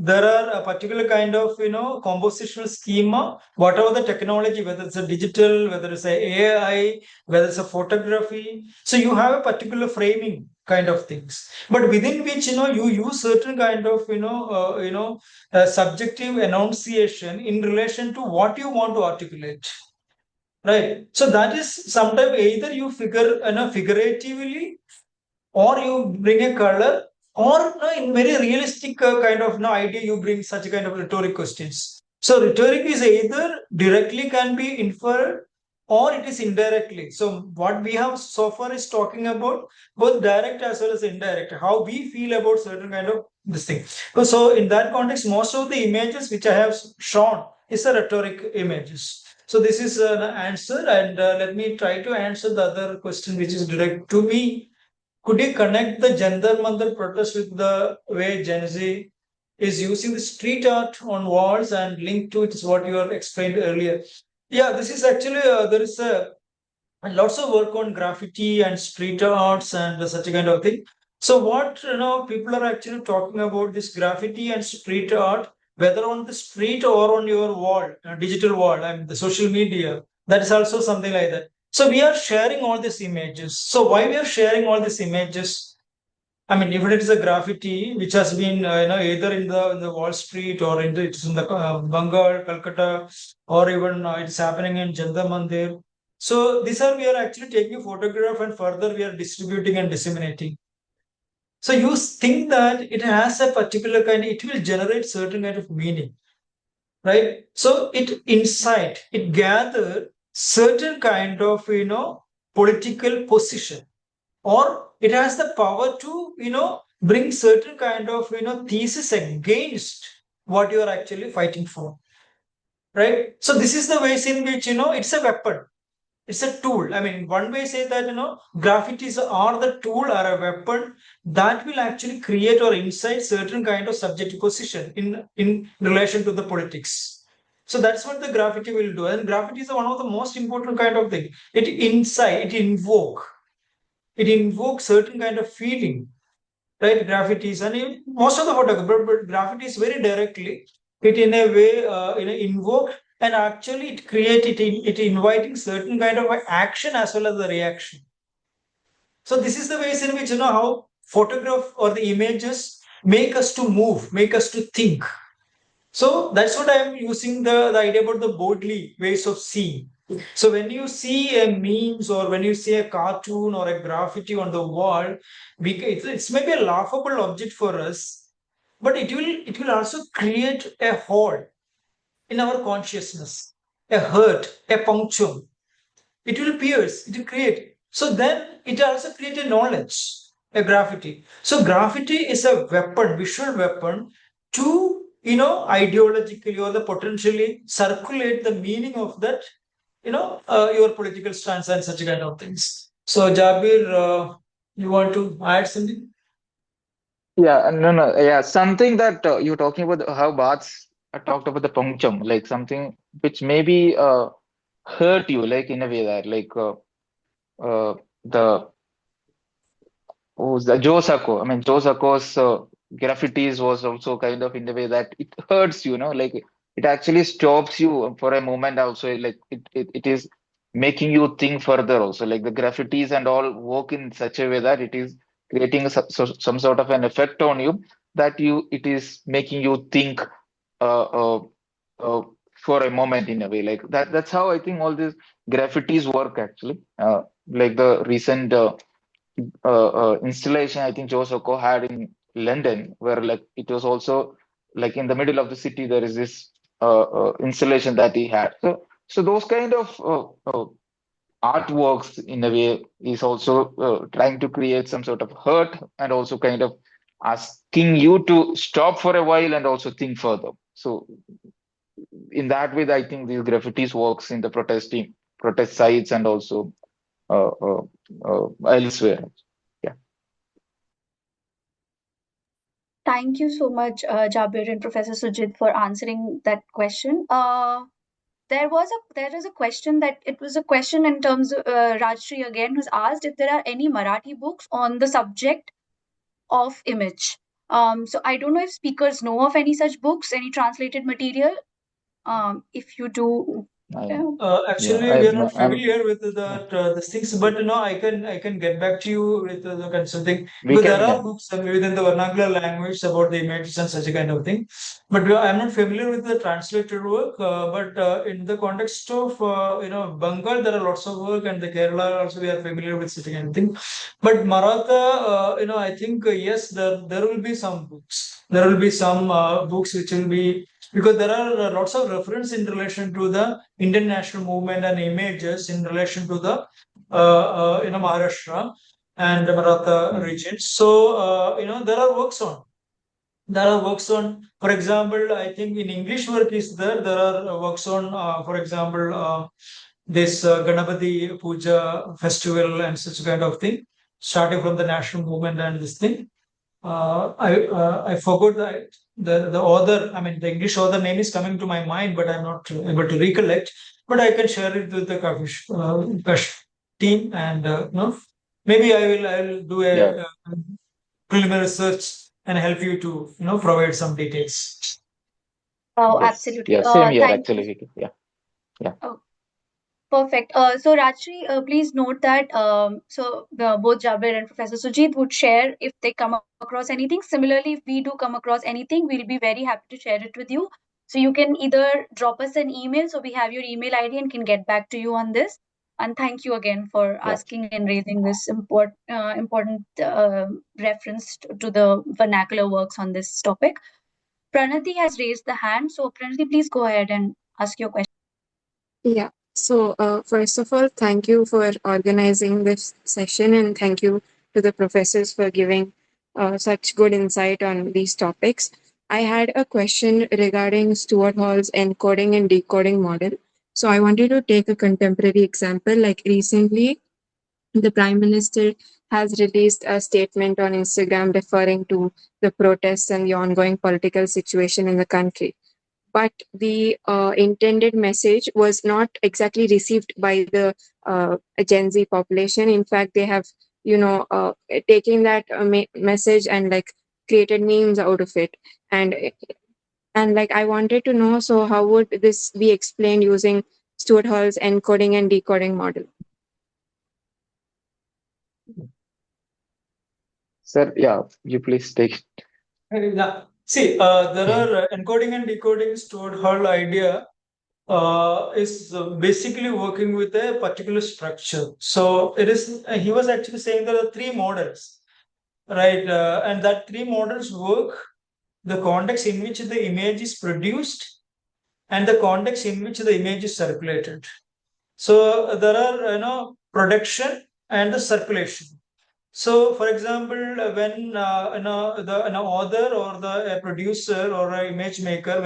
there are a particular kind of compositional schema, whatever the technology, whether it's a digital, whether it's a AI, whether it's a photography. So you have a particular framing kind of things, but within which you use certain kind of subjective enunciation in relation to what you want to articulate, right? So that is sometimes either you figure figuratively, or you bring a color, or in very realistic kind of idea you bring such kind of rhetoric questions. So rhetoric is either directly can be inferred or it is indirectly. So what we have so far is talking about both direct as well as indirect, how we feel about certain kind of this thing. So in that context, most of the images which I have shown is a rhetoric images. So this is an answer, and let me try to answer the other question which is direct to me. Could you connect the Jantar Mantar protest with the way Gen Z is using the street art on walls and link to it is what you have explained earlier? Yeah, this is actually there is lots of work on graffiti and street arts and such a kind of thing. So what people are actually talking about this graffiti and street art, whether on the street or on your wall, digital wall, I mean the social media. That is also something like that. So we are sharing all these images. So why we are sharing all these images? I mean, if it is a graffiti which has been, either in the Wall Street or it's in the Bengal, Calcutta, or even it's happening in Jantar Mandir. So these are we are actually taking a photograph and further we are distributing and disseminating. So you think that it has a particular kind, it will generate certain kind of meaning, right? So it gathered certain kind of political position, or it has the power to bring certain kind of thesis against what you are actually fighting for, right? So this is the ways in which it's a weapon, it's a tool. I mean, one way say that graffitis are the tool or a weapon that will actually create or incite certain kind of subjective position in relation to the politics. So that's what the graffiti will do, and graffiti is one of the most important kind of thing. It invokes certain kind of feeling, right? Graffitis and most of the photography, but graffitis very directly, it in a way invoke, and actually it create it inviting certain kind of action as well as the reaction. So this is the ways in which how photograph or the images make us to move, make us to think. So that's what I am using the idea about the boldly ways of seeing. So when you see a memes or when you see a cartoon or a graffiti on the wall, it's maybe a laughable object for us, but it will also create a hole. in our consciousness, a hurt, a puncture. It will pierce, it will create. So then it also create a knowledge, a graffiti. So graffiti is a weapon, visual weapon to, ideologically or the potentially circulate the meaning of that, your political stance and such kind of things. So Jabir, you want to add something?
Yeah, no, no, yeah, something that you're talking about how Bats talked about the punctum, like something which maybe hurt you, like in a way that, like the who's the Joe Sacco. I mean, Joe Sacco's graffitis was also kind of in the way that it hurts you, like it actually stops you for a moment. Also, like it is making you think further. Also, like the graffitis and all work in such a way that it is creating some sort of an effect on you that it is making you think uh, uh, uh, for a moment in a way like that. That's how I think all these graffitis work actually. Like the recent installation I think Joe Sacco had in London, where like it was also like in the middle of the city there is this installation that he had. So those kind of artworks in a way is also trying to create some sort of hurt and also kind of asking you to stop for a while and also think further. So in that way, I think these graffitis works in the protest sites and also uh, uh, elsewhere. Yeah.
Thank you so much, Jabir and Professor Sujith, for answering that question. There is a question that it was a question in terms of Rajshri again who's asked if there are any Marathi books on the subject of image. So I don't know if speakers know of any such books, any translated material. If you do,
I,
yeah.
yeah,
Actually, we are not
I'm,
familiar with
yeah.
the things, but I can get back to you with the consulting
We
because
can,
there are
yeah,
books within the vernacular language about the images and such a kind of thing. But I'm not familiar with the translated work. But in the context of Bengal, there are lots of work, and the Kerala also we are familiar with such a kind of thing. But Maratha, I think yes, there will be some books. There will be some books which will be because there are lots of reference in relation to the Indian national movement and images in relation to the Maharashtra and the Maratha
mm,
region. So there are works on, for example, I think in English work is there. There are works on, for example, this Ganapati Puja festival and such kind of thing, starting from the national movement and this thing. I forgot the author. I mean, the English author name is coming to my mind, but I'm not able to recollect. But I can share it with the Kashf team, and maybe I will do
yeah,
a preliminary research and help you to provide some details.
Oh,
yes,
absolutely.
yeah, same here
Thank you.
actually. Yeah, yeah,
Oh, perfect. So Rajshri, please note that both Jabir and Professor Sujit would share if they come across anything. Similarly, if we do come across anything, we'll be very happy to share it with you. So you can either drop us an email, so we have your email ID and can get back to you on this. And thank you again for
yeah.
asking and raising this important reference to the vernacular works on this topic. Pranati has raised the hand, so Pranati, please go ahead and ask your question.
Yeah. So, first of all, thank you for organizing this session, and thank you to the professors for giving such good insight on these topics. I had a question regarding Stuart Hall's encoding and decoding model. So, I wanted to take a contemporary example. Like recently, the Prime Minister has released a statement on Instagram referring to the protests and the ongoing political situation in the country, but the intended message was not exactly received by the Gen Z population. In fact, they have, taken that message and like created memes out of it. And like I wanted to know, so how would this be explained using Stuart Hall's encoding and decoding model?
Sir, yeah, you please take it.
Yeah. See, there are encoding and decoding stored Hall idea is basically working with a particular structure. So it is. He was actually saying there are three models, right? And that three models work. The context in which the image is produced and the context in which the image is circulated. So there are production and the circulation. So, for example, when an author or a producer or an image maker,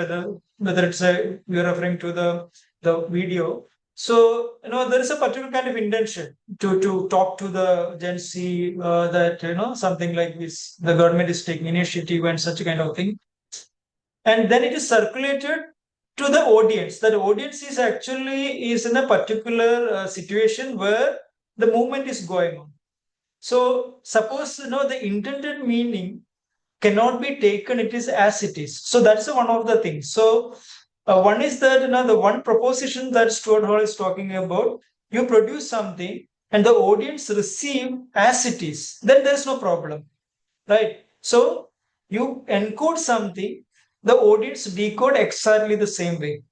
whether it's you're referring to the video, so there is a particular kind of intention to talk to the Gen Z that something like this, the government is taking initiative and such kind of thing, and then it is circulated to the audience. That audience is in a particular situation where the movement is going on. So suppose the intended meaning cannot be taken, it is as it is. So that's one of the things. So one is that the one proposition that Stuart Hall is talking about, you produce something and the audience receive as it is, then there's no problem, right? So you encode something, the audience decode exactly the same way.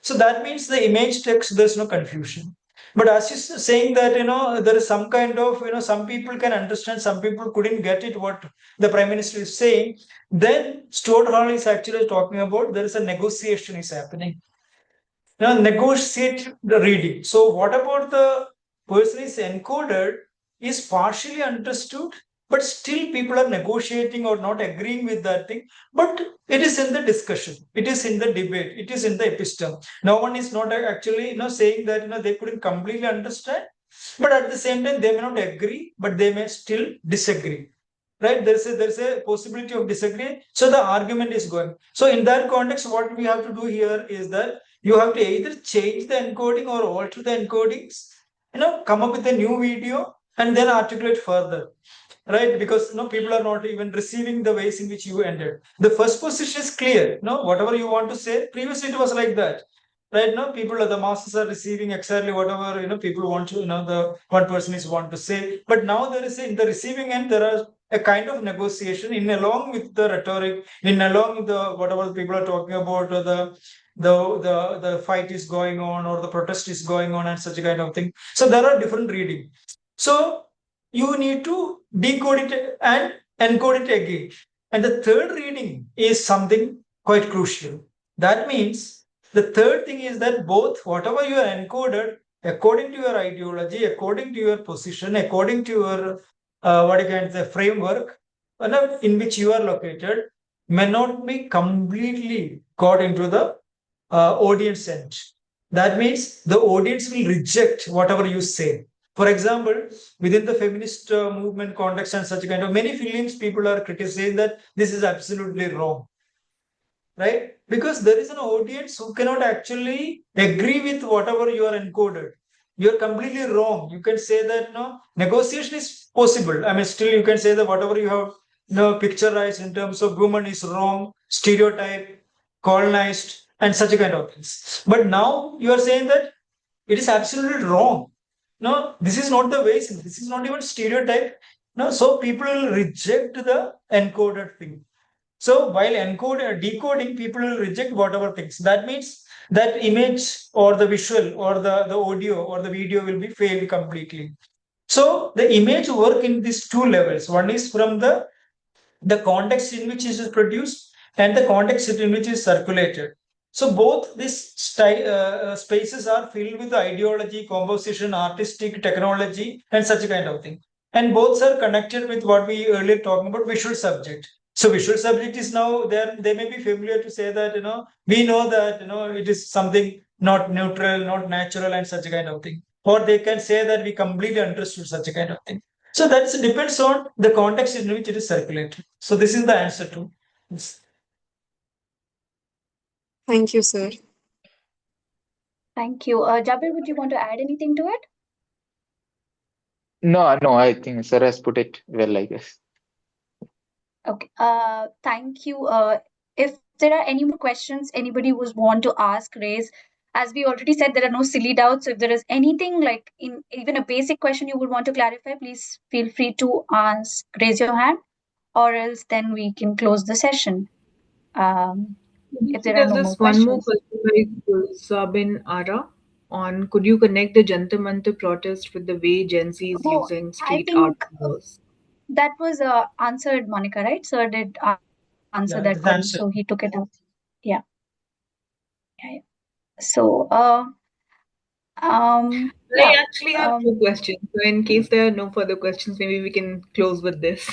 So that means the image text, there's no confusion. But as you're saying that, there is some kind of, some people can understand, some people couldn't get it, what the Prime Minister is saying. Then Stuart Hall is actually talking about there is a negotiation is happening. Negotiate the reading. So what about the person is encoded is partially understood, but still people are negotiating or not agreeing with that thing. But it is in the discussion, it is in the debate, it is in the episteme. No one is not actually saying that they couldn't completely understand, but at the same time they may not agree, but they may still disagree. Right? There's a possibility of disagree. So the argument is going. So in that context, what we have to do here is that you have to either change the encoding or alter the encodings, come up with a new video and then articulate further, right? Because people are not even receiving the ways in which you ended. The first position is clear. Whatever you want to say, previously it was like that. Right now, the masses are receiving exactly whatever people want to. The one person is want to say. But now there is in the receiving end there are a kind of negotiation in along with the rhetoric, in along with the whatever people are talking about, or the fight is going on or the protest is going on and such a kind of thing. So there are different reading. So you need to decode it and encode it again. And the third reading is something quite crucial. That means the third thing is that both whatever you are encoded according to your ideology, according to your position, according to your the framework in which you are located, may not be completely got into the audience end. That means the audience will reject whatever you say. For example, within the feminist movement context and such kind of many films, people are criticizing that this is absolutely wrong, right? Because there is an audience who cannot actually agree with whatever you are encoded. You're completely wrong. You can say that negotiation is possible. I mean, still you can say that whatever you have picturized in terms of woman is wrong, stereotype, colonized, and such a kind of things. But now you are saying that it is absolutely wrong. No, this is not the way. This is not even stereotype. No, so people reject the encoded thing. So while decoding, people will reject whatever things. That means that image or the visual or the audio or the video will be failed completely. So the image work in these two levels. One is from the context in which it is produced and the context in which it is circulated. So both these spaces are filled with ideology, composition, artistic, technology, and such kind of thing. And both are connected with what we earlier talking about visual subject. So visual subject is now there. They may be familiar to say that we know that it is something not neutral, not natural, and such kind of thing. Or they can say that we completely understood such a kind of thing. So that depends on the context in which it is circulated. So this is the answer to this.
Thank you, sir.
Thank you. Jabir, would you want to add anything to it?
No, I think Sir has put it well, I guess.
Okay. Thank you. If there are any more questions anybody would want to ask, raise. As we already said, there are no silly doubts. So if there is anything like in even a basic question you would want to clarify, please feel free to ask, raise your hand, or else then we can close the session. If there are
There's
no
this
more
one more
questions.
question by Sabin Ara on could you connect the Jantar Mantar protest with the way Gen Z is
Oh,
using
I
street art
think
laws?
that was answered, Monica, right? Sir did answer
Yeah,
that
the
query,
answer.
so he took it up. Yeah. Yeah. So,
I
yeah.
actually have two questions. So in case there are no further questions, maybe we can close with this.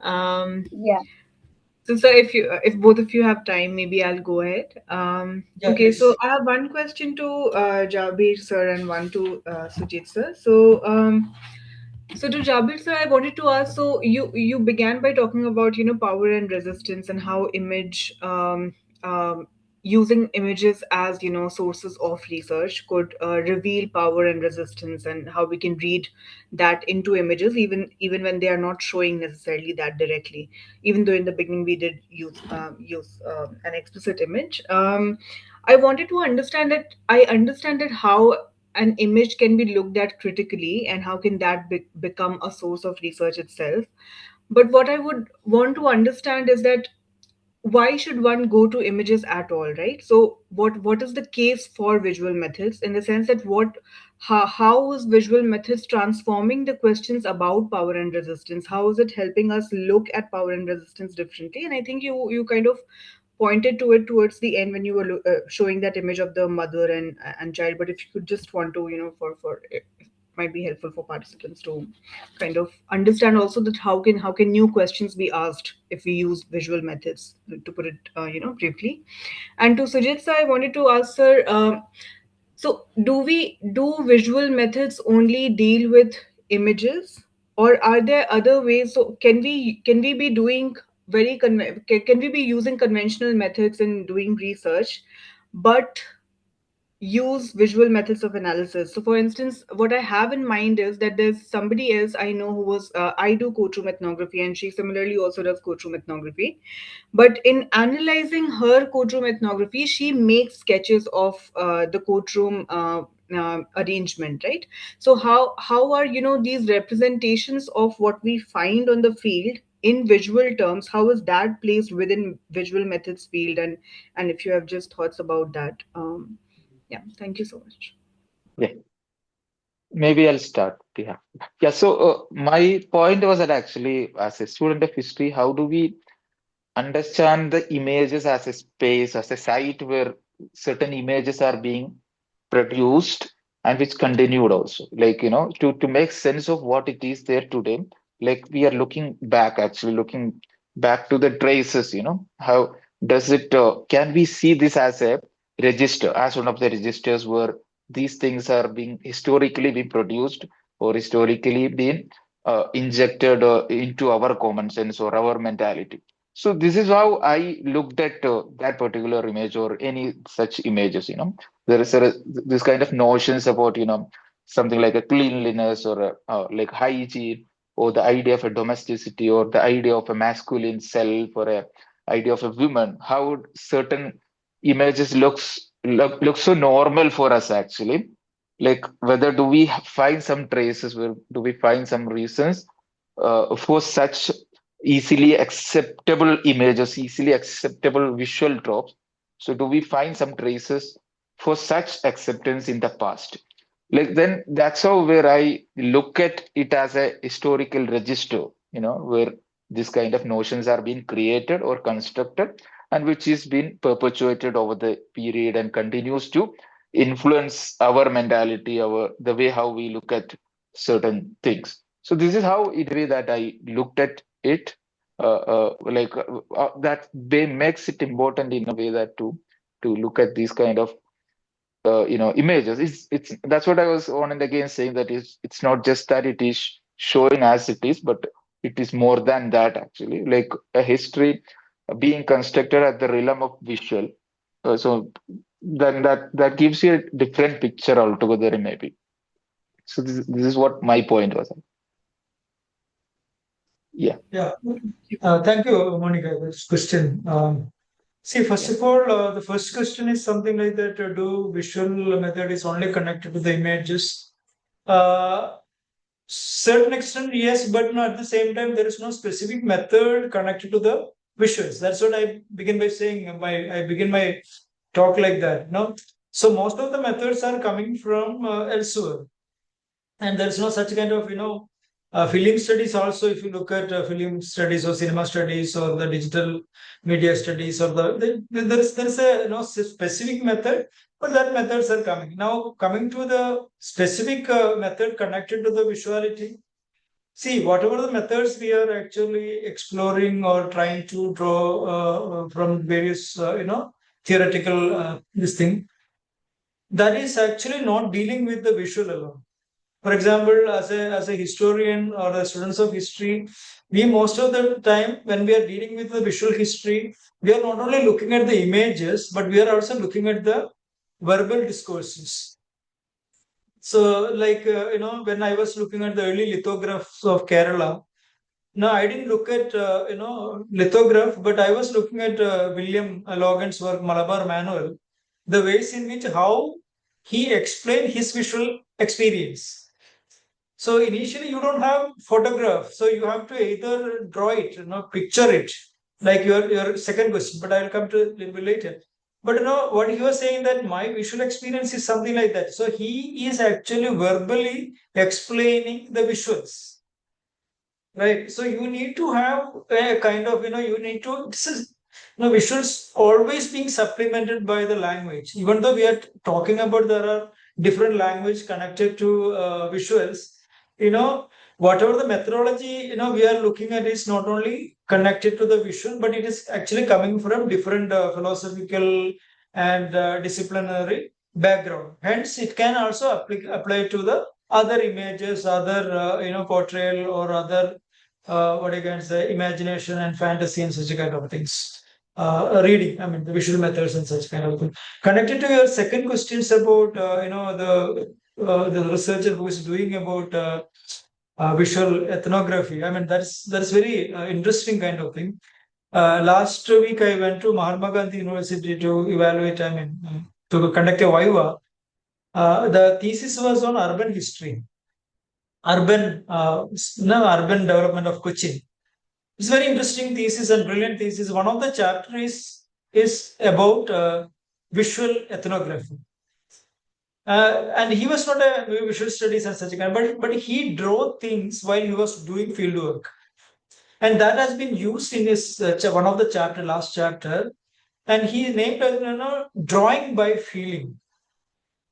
Um,
Yeah.
so if both of you have time, maybe I'll go ahead.
Yeah,
Okay, so
please.
I have one question to Jabir sir and one to Sujith sir. So to Jabir sir, I wanted to ask. So you began by talking about power and resistance and how using images as sources of research could reveal power and resistance, and how we can read that into images even when they are not showing necessarily that directly. Even though in the beginning we did use an explicit image. I wanted to understand that I understand that how an image can be looked at critically and how can that become a source of research itself. But what I would want to understand is that why should one go to images at all, right? So what is the case for visual methods, in the sense that how is visual methods transforming the questions about power and resistance? How is it helping us look at power and resistance differently? And I think you kind of pointed to it towards the end when you were showing that image of the mother and child. But if you could just want to for it might be helpful for participants to kind of understand also that how can new questions be asked if we use visual methods, to put it briefly. And to Sujit sir, I wanted to ask sir, so do visual methods only deal with images, or are there other ways? So can we be doing can we be using conventional methods in doing research, but use visual methods of analysis? So, for instance, what I have in mind is that there's somebody else I know who was, I do courtroom ethnography, and she similarly also does courtroom ethnography. But in analyzing her courtroom ethnography, she makes sketches of the courtroom arrangement, right? So, how are these representations of what we find on the field in visual terms? How is that placed within visual methods field? And if you have just thoughts about that. Yeah, thank you so much.
Yeah, maybe I'll start. Yeah. Yeah. So my point was that actually, as a student of history, how do we understand the images as a space, as a site where certain images are being produced and which continued also, like to make sense of what it is there today, like we are looking back, actually looking back to the traces, how does it can we see this as a register, as one of the registers where these things are being historically being produced or historically being injected into our common sense or our mentality. So this is how I looked at that particular image or any such images. There is this kind of notions about something like a cleanliness or like hygiene, or the idea of a domesticity, or the idea of a masculine self, or a idea of a woman. How certain images look so normal for us actually. Like whether do we find some traces, where do we find some reasons for such easily acceptable images, easily acceptable visual tropes. So do we find some traces for such acceptance in the past? Like then that's how where I look at it as a historical register, where this kind of notions are being created or constructed, and which is being perpetuated over the period and continues to influence our mentality, our the way how we look at certain things. So this is how it way that I looked at it. That way makes it important in a way that to look at these kind of images. It's that's what I was on and again saying, that it's not just that it is showing as it is, but it is more than that actually. Like a history being constructed at the realm of visual. So then that gives you a different picture altogether maybe. So this is what my point was. Yeah.
Yeah. Thank you, Monica, for this question. See, first
Yeah.
of all, the first question is something like that: do visual method is only connected to the images? Uh, certain extent, yes, but no, at the same time, there is no specific method connected to the visuals. That's what I begin by saying. I begin my talk like that. No, so most of the methods are coming from elsewhere, and there is no such kind of Film studies also, if you look at film studies or cinema studies or the digital media studies or there's a specific method, but that methods are coming. Now coming to the specific method connected to the visuality. See, whatever the methods we are actually exploring or trying to draw from various, theoretical this thing, that is actually not dealing with the visual alone. For example, as a historian or a students of history, we most of the time when we are dealing with the visual history, we are not only looking at the images, but we are also looking at the verbal discourses. So, like when I was looking at the early lithographs of Kerala, no, I didn't look at lithograph, but I was looking at William Logan's work, Malabar Manual, the ways in which how he explained his visual experience. So initially you don't have photograph, so you have to either draw it, picture it, like your second question. But I'll come to it a little bit later. But what he was saying that my visual experience is something like that. So he is actually verbally explaining the visuals. Right. So you need to have a kind of, you need to, this is, visuals always being supplemented by the language. Even though we are talking about there are different language connected to visuals, whatever the methodology, we are looking at is not only connected to the visual, but it is actually coming from different philosophical and disciplinary background. Hence, it can also apply to the other images, other, portrayal or other what you can say, imagination and fantasy and such kind of things. Reading, I mean, the visual methods and such kind of thing. Connected to your second questions about, the researcher who is doing about visual ethnography. I mean, that's very interesting kind of thing. Last week, I went to Mahatma Gandhi University to evaluate, to conduct a viva. The thesis was on urban history, urban development of Cochin. It's very interesting thesis and brilliant thesis. One of the chapters is about visual ethnography. And he was not a visual studies and such kind, but he drew things while he was doing field work. And that has been used in his one of the last chapter. And he named it, drawing by feeling.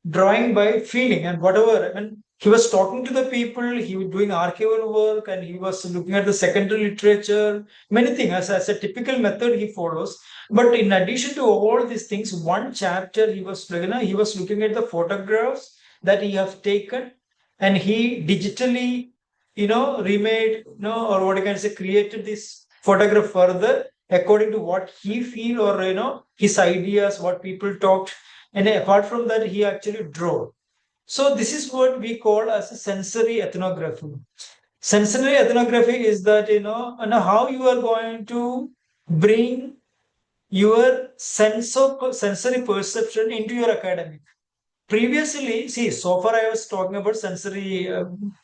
Drawing by feeling and whatever. He was talking to the people, he was doing archival work, and he was looking at the secondary literature, many things as a typical method he follows. But in addition to all these things, one chapter he was looking at the photographs that he have taken, and he digitally, remade, or what you can say, created this photograph further according to what he feel or his ideas, what people talked, and apart from that, he actually drew. So this is what we call as a sensory ethnography. Sensory ethnography is that, how you are going to bring your sensory perception into your academic. Previously, see, so far I was talking about sensory,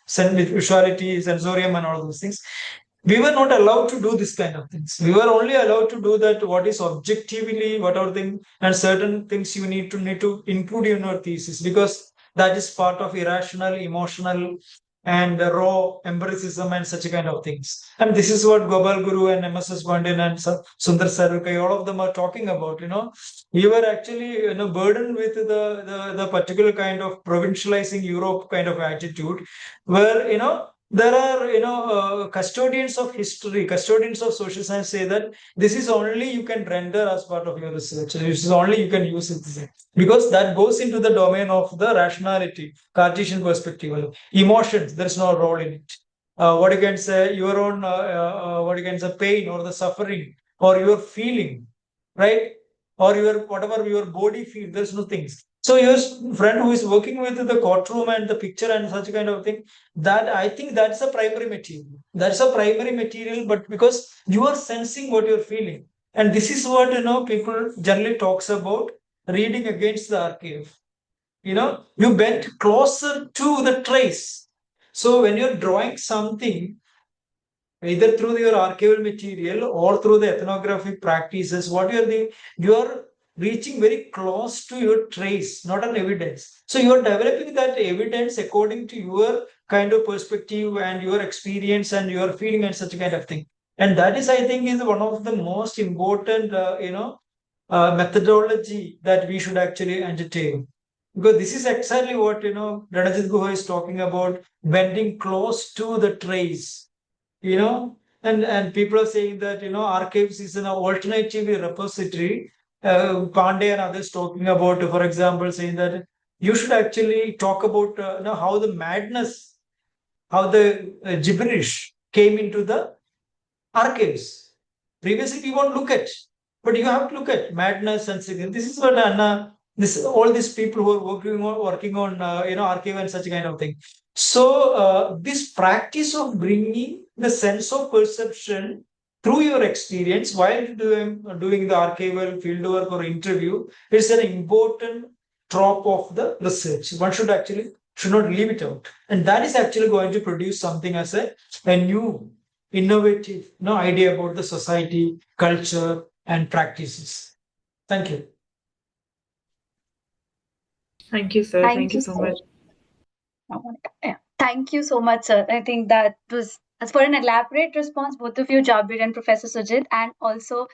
visuality, sensorium and all those things. We were not allowed to do this kind of things. We were only allowed to do that what is objectively, whatever thing, and certain things you need to include in your thesis, because that is part of irrational, emotional, and raw empiricism and such kind of things. And this is what Gopal Guru and MSS Bandin and Sundar Sarvakai, all of them are talking about. We were actually burdened with the particular kind of provincializing Europe kind of attitude, where there are custodians of history, custodians of social science say that this is only you can render as part of your research. This is only you can use it, because that goes into the domain of the rationality, Cartesian perspective, emotions. There is no role in it. What you can say, your own what you can say, pain or the suffering or your feeling, right? Or your whatever your body feels. There's no things. So your friend who is working with the courtroom and the picture and such kind of thing, that I think that's a primary material. That's a primary material, but because you are sensing what you're feeling. And this is what people generally talks about reading against the archive. You bent closer to the trace. So when you're drawing something, either through your archival material or through the ethnographic practices, what you're doing, you're reaching very close to your trace, not an evidence. So you are developing that evidence according to your kind of perspective and your experience and your feeling and such kind of thing. And that is, I think, is one of the most important, methodology that we should actually entertain. Because this is exactly what, Ranajit Guha is talking about, bending close to the trace, and people are saying that, archives is an alternative repository. Pandey and others talking about, for example, saying that you should actually talk about, how the madness, how the gibberish came into the archives. Previously, we won't look at, but you have to look at madness and significance. This is what Anna, this all these people who are working on archive and such kind of thing. So this practice of bringing the sense of perception through your experience while doing the archival fieldwork or interview is an important drop of the research. One should not leave it out, and that is actually going to produce something as a new innovative idea about the society, culture, and practices. Thank you.
Thank you, sir. Thank you so
sir.
much.
Thank you so much, sir. I think that was, as for an elaborate response, both of you, Jabir and Professor Sujith, and also